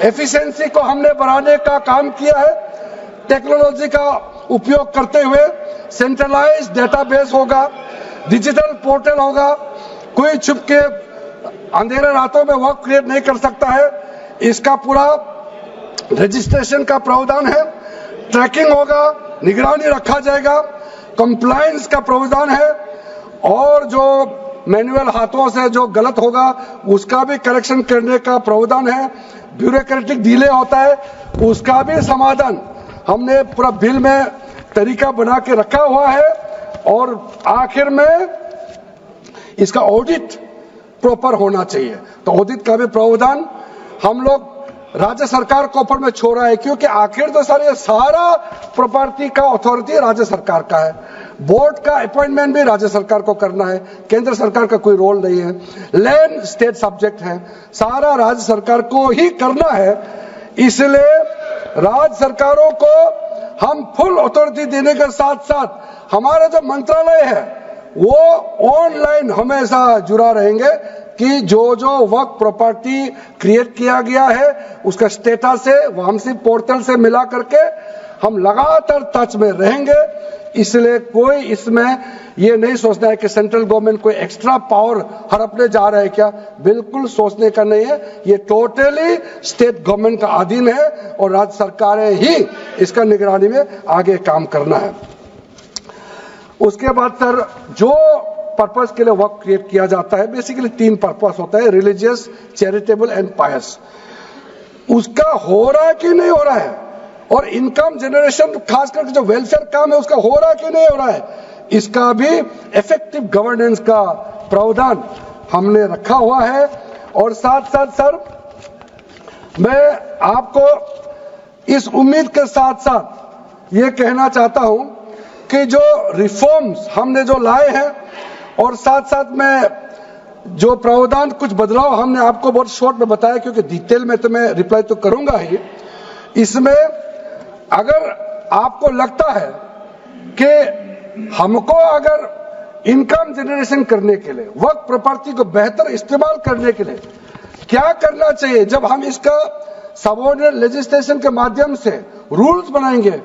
एफिशिएंसी को हमने बढ़ाने का काम किया है। टेक्नोलॉजी का उपयोग करते हुए सेंट्रलाइज्ड डेटाबेस होगा, डिजिटल पोर्टल होगा, कोई छुप के अंधेरे रातों में वर्क क्रिएट नहीं कर सकता है। इसका पूरा रजिस्ट्रेशन का प्रावधान है, ट्रैकिंग होगा, निगरानी रखा जाएगा, कंप्लायंस का प्रावधान है, और जो मैनुअल हाथों से जो गलत होगा उसका भी करेक्शन करने का प्रावधान है। ब्यूरोक्रेटिक डिले होता है उसका भी समाधान हमने पूरा बिल में तरीका बना के रखा हुआ है। और आखिर में इसका ऑडिट प्रॉपर होना चाहिए, तो ऑडिट का भी प्रावधान हम लोग राज्य सरकार को ऊपर में छोड़ा है, क्योंकि आखिर तो सारा प्रॉपर्टी का अथॉरिटी राज्य सरकार का है। बोर्ड का अपॉइंटमेंट भी राज्य सरकार को करना है, केंद्र सरकार का कोई रोल नहीं है। लैंड स्टेट सब्जेक्ट है, सारा राज्य सरकार को ही करना है। इसलिए राज्य सरकारों को हम फुल अथॉरिटी देने के साथ साथ हमारा जो मंत्रालय है वो ऑनलाइन हमेशा जुड़ा रहेंगे कि जो वर्क प्रॉपर्टी क्रिएट किया गया है उसका स्टेटस है वामसी पोर्टल से मिला करके हम लगातार टच में रहेंगे। इसलिए कोई इसमें ये नहीं सोचना है कि सेंट्रल गवर्नमेंट कोई एक्स्ट्रा पावर हड़पने जा रहा है क्या, बिल्कुल सोचने का नहीं है। ये टोटली स्टेट गवर्नमेंट का अधीन है और राज्य सरकारें ही इसका निगरानी में आगे काम करना है। उसके बाद सर जो पर्पस के लिए वर्क क्रिएट किया जाता है, बेसिकली 3 पर्पस होता है, रिलीजियस, चैरिटेबल एंड पायस। उसका हो रहा है कि नहीं हो रहा है, और इनकम जनरेशन खास करके जो वेलफेयर काम है उसका हो रहा है कि नहीं हो रहा है, इसका भी इफेक्टिव गवर्नेंस का प्रावधान हमने रखा हुआ है। और साथ साथ सर मैं आपको इस उम्मीद के साथ साथ ये कहना चाहता हूं कि जो रिफॉर्म्स हमने जो लाए हैं और साथ साथ में जो प्रावधान कुछ बदलाव हमने आपको बहुत शॉर्ट में बताया, क्योंकि डिटेल में तो मैं रिप्लाई तो करूंगा ही। इसमें अगर आपको लगता है कि हमको अगर इनकम जनरेशन करने के लिए वर्क प्रॉपर्टी को बेहतर इस्तेमाल करने के लिए क्या करना चाहिए, जब हम इसका सबऑर्डिनेट लेजिस्लेशन के माध्यम से रूल्स बनाएंगे,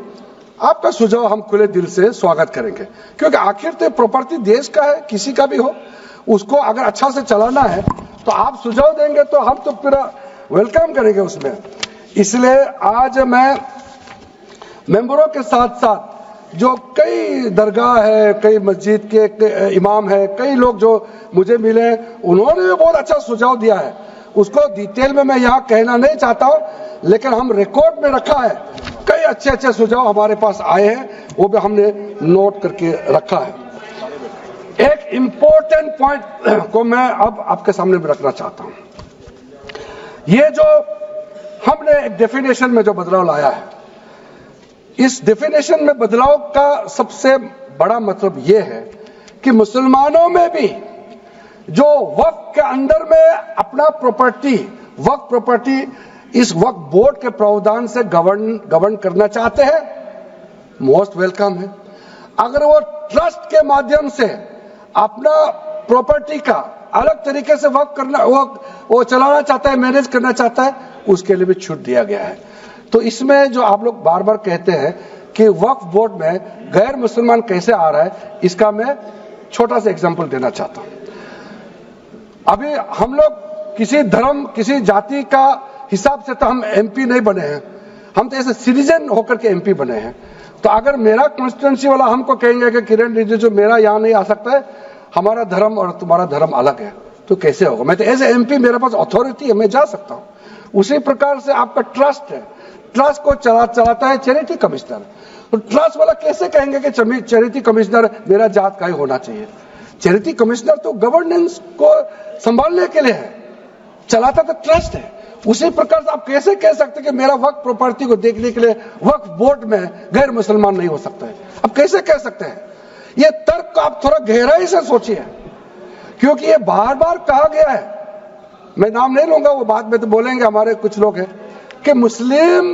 आपका सुझाव हम खुले दिल से स्वागत करेंगे, क्योंकि आखिर तो प्रॉपर्टी देश का है, किसी का भी हो, उसको अगर अच्छा से चलाना है तो आप सुझाव देंगे तो हम तो पूरा वेलकम करेंगे उसमें। इसलिए आज मैं मेंबरों के साथ साथ जो कई दरगाह है, कई मस्जिद के इमाम है, कई लोग जो मुझे मिले, उन्होंने भी बहुत अच्छा सुझाव दिया है। उसको डिटेल में मैं यहाँ कहना नहीं चाहता हूँ, लेकिन हम रिकॉर्ड में रखा है, कई अच्छे अच्छे सुझाव हमारे पास आए हैं, वो भी हमने नोट करके रखा है। एक इंपॉर्टेंट पॉइंट को मैं अब आपके सामने भी रखना चाहता हूं। ये जो हमने एक डेफिनेशन में जो बदलाव लाया है, इस डेफिनेशन में बदलाव का सबसे बड़ा मतलब ये है कि मुसलमानों में भी जो वक्फ के अंदर में अपना प्रॉपर्टी, वक्फ प्रॉपर्टी इस वक्फ बोर्ड के प्रावधान से गवर्न करना चाहते हैं, मोस्ट वेलकम है। अगर वो ट्रस्ट के माध्यम से अपना प्रॉपर्टी का अलग तरीके से वक्फ करना, वो चलाना चाहता है, मैनेज करना चाहता है, उसके लिए भी छूट दिया गया है। तो इसमें जो आप लोग बार बार कहते हैं कि वक्फ बोर्ड में गैर मुसलमान कैसे आ रहा है, इसका मैं छोटा सा एग्जांपल देना चाहता हूं। अभी हम लोग किसी धर्म, किसी जाति का हिसाब से तो हम एमपी नहीं बने हैं, हम तो ऐसे सिटीजन होकर के एमपी बने हैं। तो अगर मेरा कॉन्स्टिट्यूंसी वाला हमको कहेंगे कि किरण रिजिजू मेरा यहाँ नहीं आ सकता है, हमारा धर्म और तुम्हारा धर्म अलग है, तो कैसे होगा? मैं तो एज ए एमपी, मेरे पास अथॉरिटी है, मैं जा सकता हूँ। उसी प्रकार से आपका ट्रस्ट है, ट्रस्ट को चलाता है चैरिटी कमिश्नर। तो ट्रस्ट वाला कैसे कहेंगे कि चैरिटी कमिश्नर मेरा जात का ही होना चाहिए? चैरिटी कमिश्नर तो गवर्नेंस को संभालने के लिए है, चलाता तो ट्रस्ट है। उसी प्रकार से आप कैसे कह सकते कि मेरा वक्फ प्रॉपर्टी को देखने के लिए वक्फ बोर्ड में गैर मुसलमान नहीं हो सकता है? अब कैसे कह सकते हैं? ये तर्क को आप थोड़ा गहराई से सोचिए, क्योंकि ये बार बार कहा गया है, मैं नाम नहीं लूंगा, वो बाद में तो बोलेंगे हमारे कुछ लोग हैं कि मुस्लिम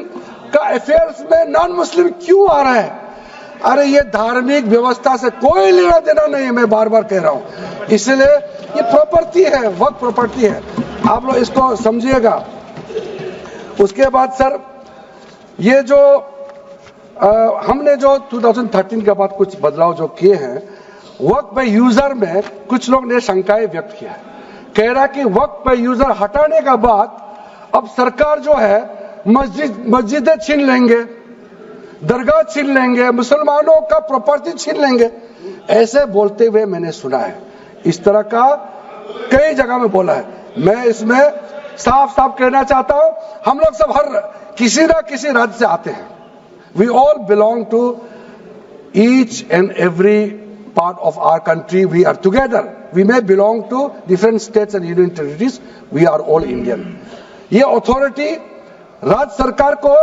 का अफेयर्स में नॉन मुस्लिम क्यों आ रहा है। अरे ये धार्मिक व्यवस्था से कोई लेना देना नहीं है, मैं बार बार कह रहा हूं। इसलिए ये प्रॉपर्टी है, वक्फ प्रॉपर्टी है, आप लोग इसको समझिएगा। उसके बाद सर, ये जो हमने जो 2013 के बाद कुछ बदलाव जो किए हैं, वक्फ बाय यूजर में कुछ लोग ने शंकाएं व्यक्त किया, कह रहा कि वक्फ बाय यूजर हटाने के बाद अब सरकार जो है मस्जिदें छीन लेंगे, दरगाह छीन लेंगे, मुसलमानों का प्रॉपर्टी छीन लेंगे, ऐसे बोलते हुए मैंने सुना है। इस तरह का कई जगह में बोला है। मैं इसमें साफ साफ कहना चाहता हूं, हम लोग सब हर किसी ना किसी राज्य से आते हैं। We all belong to each and every part of our country, we are together, we may belong to different states and union territories, we are all Indian. ये अथॉरिटी राज्य सरकार को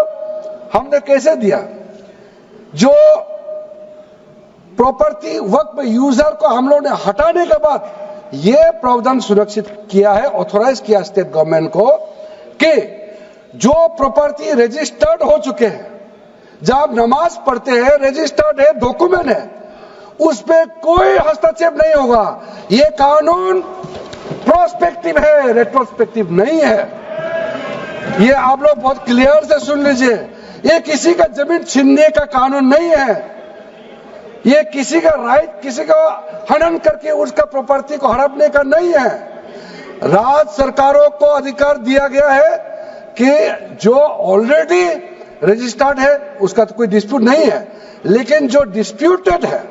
हमने कैसे दिया? जो प्रॉपर्टी वक्फ यूजर को हम लोग ने हटाने के बाद ये प्रावधान सुरक्षित किया है, ऑथोराइज किया स्टेट गवर्नमेंट को कि जो प्रॉपर्टी रजिस्टर्ड हो चुके हैं, जब नमाज पढ़ते हैं, रजिस्टर्ड है, डॉक्यूमेंट है, उस पे कोई हस्तक्षेप नहीं होगा। ये कानून प्रोस्पेक्टिव है, रेट्रोस्पेक्टिव नहीं है। ये आप लोग बहुत क्लियर से सुन लीजिए, ये किसी का जमीन छीनने का कानून नहीं है, ये किसी का राइट, किसी का हनन करके उसका प्रॉपर्टी को हड़पने का नहीं है। राज्य सरकारों को अधिकार दिया गया है कि जो ऑलरेडी रजिस्टर्ड है उसका तो कोई डिस्प्यूट नहीं है, लेकिन जो डिस्प्यूटेड है,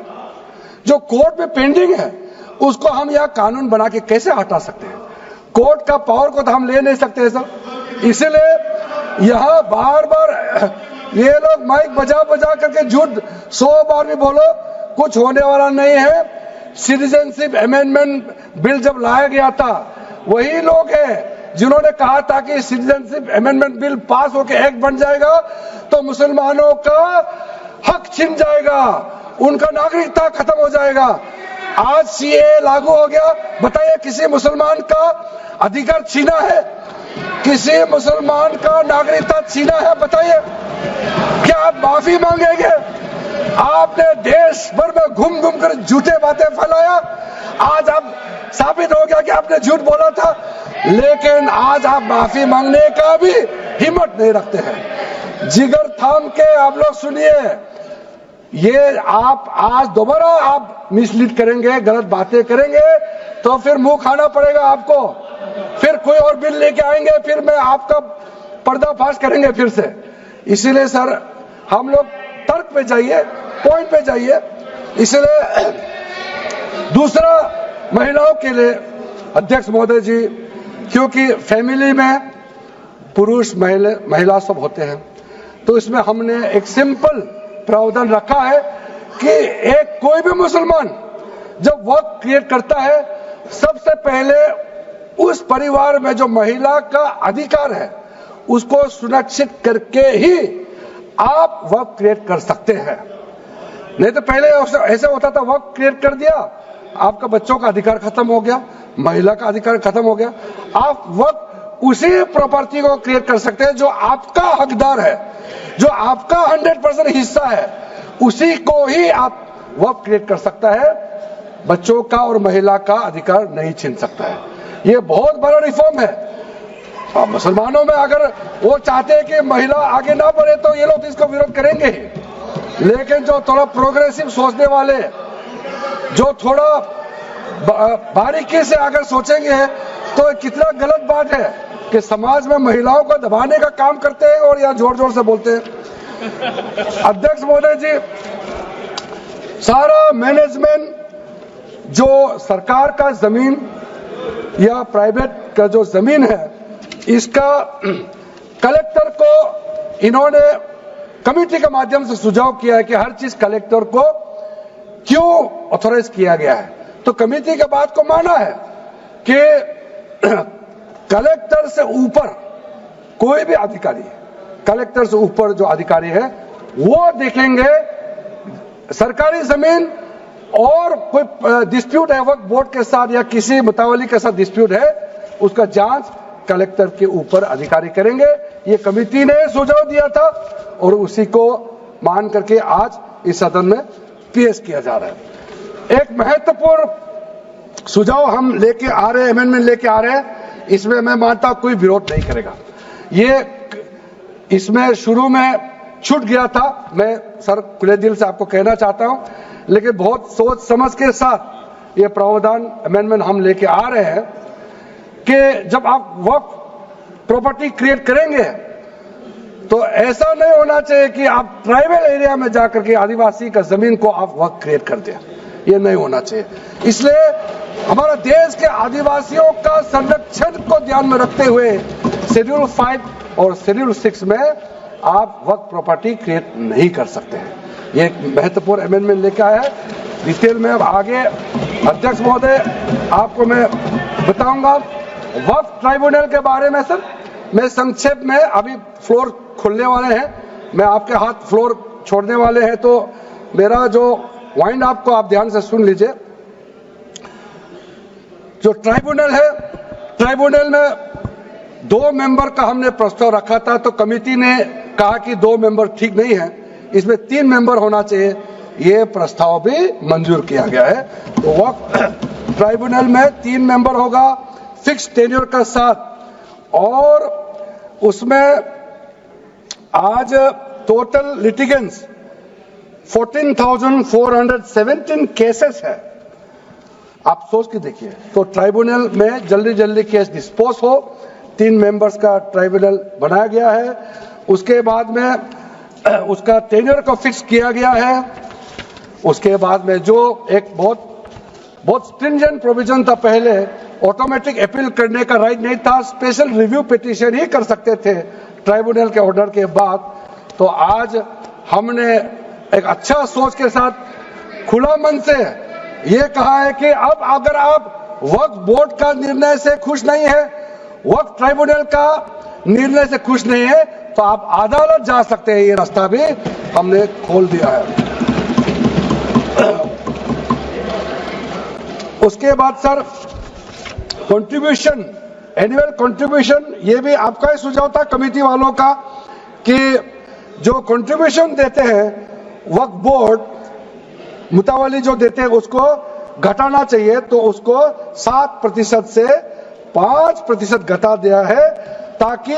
जो कोर्ट में पेंडिंग है, उसको हम यहाँ कानून बना के कैसे हटा सकते हैं? कोर्ट का पावर को तो हम ले नहीं सकते सर। इसलिए यहाँ बार बार ये लोग माइक बजा बजा करके झूठ 100 बार भी बोलो, कुछ होने वाला नहीं है। सिटीजनशिप अमेंडमेंट बिल जब लाया गया था, वही लोग हैं जिन्होंने कहा था कि सिटीजनशिप अमेंडमेंट बिल पास होकर एक्ट बन जाएगा तो मुसलमानों का हक छिन जाएगा, उनका नागरिकता खत्म हो जाएगा। आज सीए लागू हो गया, बताइए किसी मुसलमान का अधिकार छीना है? किसी मुसलमान का नागरिकता छीना है? बताइए, क्या आप माफी मांगेंगे? आपने देश भर में घूम घूम कर झूठे बातें फैलाया, आज आप साबित हो गया कि आपने झूठ बोला था, लेकिन आज आप माफी मांगने का भी हिम्मत नहीं रखते हैं। जिगर थाम के आप लोग सुनिए, ये आप आज दोबारा आप मिसलीड करेंगे, गलत बातें करेंगे तो फिर मुंह खाना पड़ेगा आपको। फिर कोई और बिल लेके आएंगे, फिर मैं आपका पर्दाफाश करेंगे फिर से। इसीलिए सर हम लोग तर्क पे जाइए, पॉइंट पे जाइए। इसलिए दूसरा, महिलाओं के लिए अध्यक्ष महोदय जी, क्योंकि फैमिली में पुरुष महिला सब होते हैं, तो इसमें हमने एक सिंपल प्रावधान रखा है कि एक कोई भी मुसलमान जब वर्क क्रिएट करता है, सबसे पहले उस परिवार में जो महिला का अधिकार है उसको सुनिश्चित करके ही आप वर्क क्रिएट कर सकते हैं। नहीं तो पहले ऐसा होता था, वर्क क्रिएट कर दिया, आपका बच्चों का अधिकार खत्म हो गया, महिला का अधिकार खत्म हो गया। आप वर्क उसी प्रॉपर्टी को क्रिएट कर सकते हैं जो आपका हकदार है, जो आपका 100% हिस्सा है, उसी को ही आप वर्क क्रिएट कर सकता है। बच्चों का और महिला का अधिकार नहीं छीन सकता है। ये बहुत बड़ा रिफॉर्म है। मुसलमानों में अगर वो चाहते हैं कि महिला आगे ना बढ़े तो ये लोग इसको विरोध करेंगे ही, लेकिन जो थोड़ा प्रोग्रेसिव सोचने वाले, जो थोड़ा बारीकी से अगर सोचेंगे तो कितना गलत बात है कि समाज में महिलाओं को दबाने का काम करते हैं और यहाँ जोर जोर से बोलते हैं। अध्यक्ष महोदय जी, सारा मैनेजमेंट जो सरकार का जमीन या प्राइवेट का जो जमीन है, इसका कलेक्टर को इन्होंने कमेटी के माध्यम से सुझाव किया है कि हर चीज कलेक्टर को क्यों ऑथोराइज किया गया है। तो कमेटी के बात को माना है कि कलेक्टर से ऊपर कोई भी अधिकारी, कलेक्टर से ऊपर जो अधिकारी है वो देखेंगे सरकारी जमीन और कोई डिस्प्यूट है वक्फ बोर्ड के साथ या किसी मुतावली के साथ डिस्प्यूट है, उसका जांच कलेक्टर के ऊपर अधिकारी करेंगे। ये कमेटी ने सुझाव दिया था और उसी को मान करके आज इस सदन में पेश किया जा रहा है। एक महत्वपूर्ण सुझाव हम लेके आ रहे हैं, अमेंडमेंट लेके आ रहे हैं, इसमें मैं मानता हूं कोई विरोध नहीं करेगा। ये इसमें शुरू में छूट गया था, मैं सर खुले दिल से आपको कहना चाहता हूं, लेकिन बहुत सोच समझ के साथ ये प्रावधान अमेंडमेंट हम लेके आ रहे हैं कि जब आप वक्फ प्रॉपर्टी क्रिएट करेंगे तो ऐसा नहीं होना चाहिए कि आप ट्राइबल एरिया में जाकर के आदिवासी का जमीन को आप वक्फ क्रिएट कर दें। ये नहीं होना चाहिए। इसलिए हमारा देश के आदिवासियों का संरक्षण को ध्यान में रखते हुए शेड्यूल 5 और शेड्यूल 6 में आप वक्फ प्रॉपर्टी क्रिएट नहीं कर सकते हैं। ये एक महत्वपूर्ण अमेंडमेंट लेके आया है। डिटेल में अब आगे अध्यक्ष महोदय आपको मैं बताऊंगा। वक्फ ट्राइब्यूनल के बारे में सर मैं संक्षेप में, अभी फ्लोर खुलने वाले हैं, मैं आपके हाथ फ्लोर छोड़ने वाले हैं, तो मेरा जो वाइंड आपको आप ध्यान से सुन लीजिए। जो ट्राइब्यूनल है, ट्राइब्यूनल में 2 मेंबर का हमने प्रस्ताव रखा था, तो कमेटी ने कहा कि 2 मेंबर ठीक नहीं है, इसमें 3 मेंबर होना चाहिए। ये प्रस्ताव भी मंजूर किया गया है। तो वक्फ ट्राइब्यूनल में 3 मेंबर होगा फिक्स टेन्योर का साथ, और उसमें आज टोटल लिटिगेंट्स 14,417 केसेस है। आप सोच के देखिए, तो ट्राइब्यूनल में जल्दी जल्दी केस डिस्पोज हो, 3 मेंबर्स का ट्राइब्यूनल बनाया गया है। उसके बाद में उसका टेन्योर को फिक्स किया गया है। उसके बाद में जो एक बहुत स्ट्रिंजेंट प्रोविजन था, पहले ऑटोमेटिक अपील करने का राइट नहीं था, स्पेशल रिव्यू पिटीशन ही कर सकते थे ट्राइब्यूनल के ऑर्डर के बाद। तो आज हमने एक अच्छा सोच के साथ खुला मन से ये कहा है कि अब अगर आप वक्फ बोर्ड का निर्णय से खुश नहीं है, वक्फ ट्राइब्यूनल का निर्णय से खुश नहीं है, तो आप अदालत जा सकते हैं। ये रास्ता भी हमने खोल दिया है। उसके बाद सर कंट्रीब्यूशन, एनुअल कंट्रीब्यूशन, ये भी आपका ही सुझाव था कमेटी वालों का कि जो कंट्रीब्यूशन देते हैं वक्फ बोर्ड मुतावली जो देते हैं उसको घटाना चाहिए, तो उसको 7% से 5% घटा दिया है। ताकि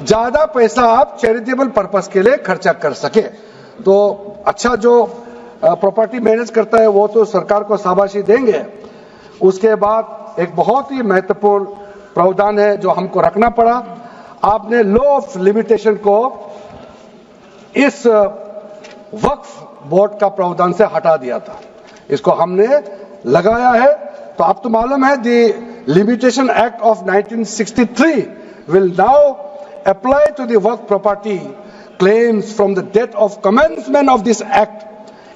ज्यादा पैसा आप चैरिटेबल पर्पस के लिए खर्चा कर सके। तो अच्छा जो प्रॉपर्टी मैनेज करता है वो तो सरकार को शाबाशी देंगे। उसके बाद एक बहुत ही महत्वपूर्ण प्रावधान है जो हमको रखना पड़ा, आपने लॉ ऑफ लिमिटेशन को इस वक्फ बोर्ड का प्रावधान से हटा दिया था, इसको हमने लगाया है। तो आप तो मालूम है the limitation act of 1963 will now apply to the work property claims from the date of commencement of this act,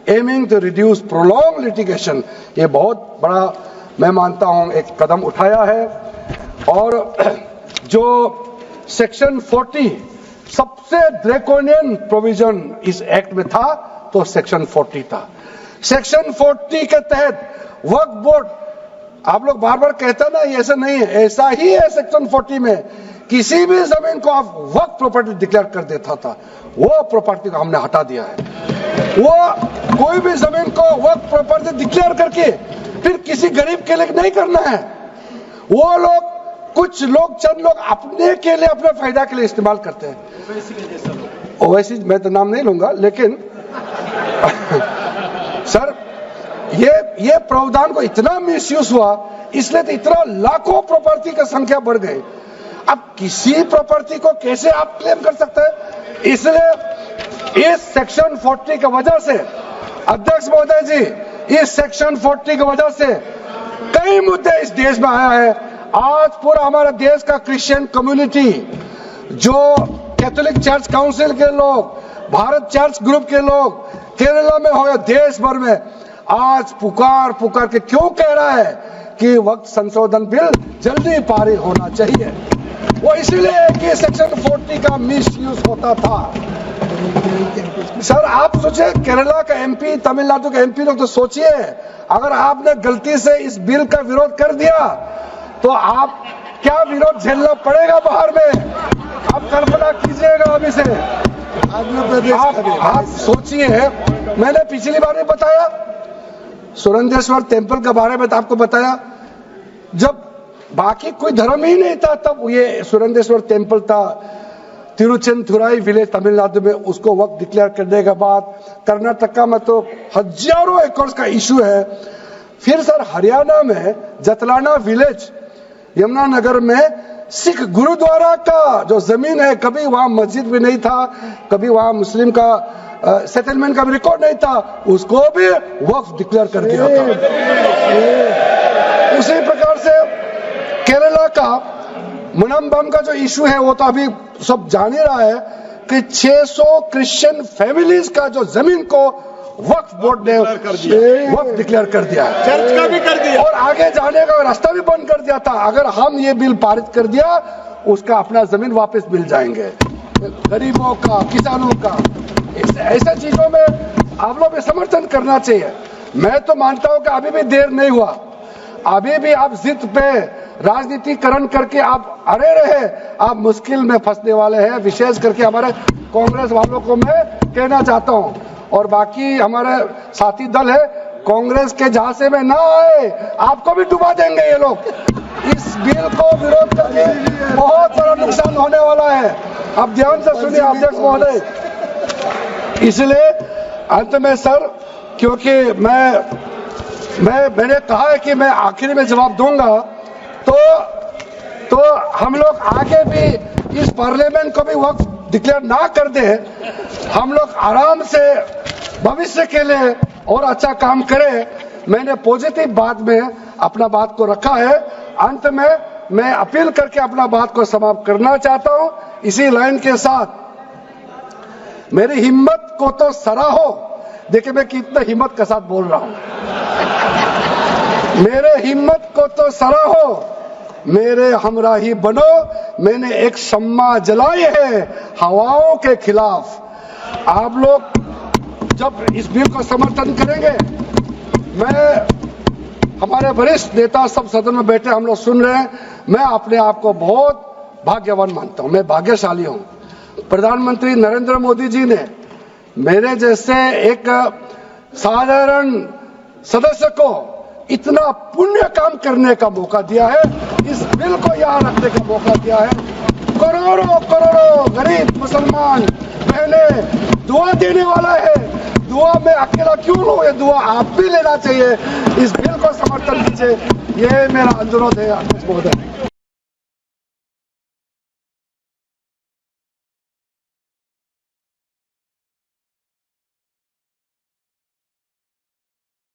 aiming to reduce prolonged litigation। ये बहुत बड़ा मैं मानता हूं एक कदम उठाया है। और जो सेक्शन 40 सबसे ड्रैकोनियन प्रोविजन इस एक्ट में था तो सेक्शन 40 था। सेक्शन 40 के तहत वक्फ बोर्ड, आप लोग बार बार कहते हैं ना ये ऐसा नहीं है, ऐसा ही है। सेक्शन 40 में किसी भी जमीन को आप वक्फ प्रॉपर्टी डिक्लेयर कर देता था, वो प्रॉपर्टी को हमने हटा दिया है। वो कोई भी जमीन को वक्फ प्रॉपर्टी डिक्लेयर करके फिर किसी गरीब के लिए नहीं करना है। वो लोग कुछ लोग चंद लोग अपने के लिए अपने फायदा के लिए इस्तेमाल करते हैं। ओवैसी मैं तो नाम नहीं लूंगा, लेकिन सर ये प्रावधान को इतना मिसयूज हुआ, इसलिए तो इतना लाखों प्रॉपर्टी की संख्या बढ़ गई। अब किसी प्रॉपर्टी को कैसे आप क्लेम कर सकते हैं? इसलिए इस सेक्शन 40 की वजह से अध्यक्ष महोदय जी, इस सेक्शन 40 की वजह से कई मुद्दे इस देश में आया है। आज पूरा हमारा देश का क्रिश्चियन कम्युनिटी, जो कैथोलिक चर्च काउंसिल के लोग, भारत चर्च ग्रुप के लोग, केरला में हो या देश भर में, आज पुकार के क्यों कह रहा है कि वक्त संशोधन बिल जल्दी पारित होना चाहिए। वो इसीलिए कि सेक्शन 40 का मिसयूज होता था। सर आप सोचिए, केरला का एमपी, तमिलनाडु का एमपी लोग तो सोचिए, अगर आपने गलती से इस बिल का विरोध कर दिया तो आप क्या विरोध झेलना पड़ेगा बाहर में, आप कल्पना कीजिएगा अभी से। आप सोचिए, मैंने पिछली बार भी बताया सुरेंद्रेश्वर टेम्पल के बारे में, तो आपको बताया जब बाकी कोई धर्म ही नहीं था तब ये सुरेंद्रेश्वर टेम्पल था। तिरुचेंथुराई विलेज तमिलनाडु में, उसको वक्त डिक्लेयर करने के बाद कर्नाटका में तो हजारों एकड़ का इशू है। फिर सर हरियाणा में जतलाना विलेज यमुनानगर में सिख गुरुद्वारा का जो जमीन है, कभी वहां मस्जिद भी नहीं था, कभी वहां मुस्लिम का सेटलमेंट का भी रिकॉर्ड नहीं था, उसको भी वक्फ डिक्लेयर कर दिया था। उसी प्रकार से केरला का मुनम्बम का जो इशू है वो तो अभी सब जान ही रहा है कि 600 क्रिश्चियन फैमिलीज का जो जमीन को वक्फ बोर्ड ने वक्फ डिक्लेयर कर दिया है, चर्च का भी कर दिया और आगे जाने का रास्ता भी बंद कर दिया था। अगर हम ये बिल पारित कर दिया, उसका अपना जमीन वापस मिल जाएंगे गरीबों का, किसानों का। ऐसे चीजों में आप लोग भी समर्थन करना चाहिए। मैं तो मानता हूं कि अभी भी देर नहीं हुआ, अभी भी आप जिद पे राजनीतिकरण करके आप अड़े रहे, आप मुश्किल में फंसने वाले हैं। विशेष करके हमारे कांग्रेस वालों को मैं कहना चाहता हूं, और बाकी हमारे साथी दल है, कांग्रेस के झांसे में ना आए, आपको भी डुबा देंगे ये लोग। इस बिल को विरोध करके बहुत बड़ा नुकसान होने वाला है। आप ध्यान से सुनिए अध्यक्ष महोदय। इसलिए अंत में सर, क्योंकि मैंने कहा है कि मैं आखिर में जवाब दूंगा, तो हम लोग आगे भी इस पार्लियामेंट को भी वक्त डिक्लेयर ना कर दे, हम लोग आराम से भविष्य के लिए और अच्छा काम करें। मैंने पॉजिटिव बात में अपना बात को रखा है। अंत में मैं अपील करके अपना बात को समाप्त करना चाहता हूं। इसी लाइन के साथ मेरी हिम्मत को तो सराहो। देखिए मैं कितना हिम्मत के साथ बोल रहा हूं। मेरे हिम्मत को तो सराहो, मेरे हमराही बनो, मैंने एक शम्मा जलाई है हवाओं के खिलाफ। आप लोग जब इस बिल को समर्थन करेंगे, मैं, हमारे वरिष्ठ नेता सब सदन में बैठे हम लोग सुन रहे हैं, मैं अपने आप को बहुत भाग्यवान मानता हूं, मैं भाग्यशाली हूं। प्रधानमंत्री नरेंद्र मोदी जी ने मेरे जैसे एक साधारण सदस्य को इतना पुण्य काम करने का मौका दिया है, इस बिल को यहां रखने का मौका दिया है। करोड़ों करोड़ों गरीब मुसलमान पहले दुआ देने वाला है। दुआ में अकेला क्यों लो, ये दुआ आप भी लेना चाहिए। इस बिल को समर्थन दीजिए, ये मेरा अनुरोध है अध्यक्ष महोदय।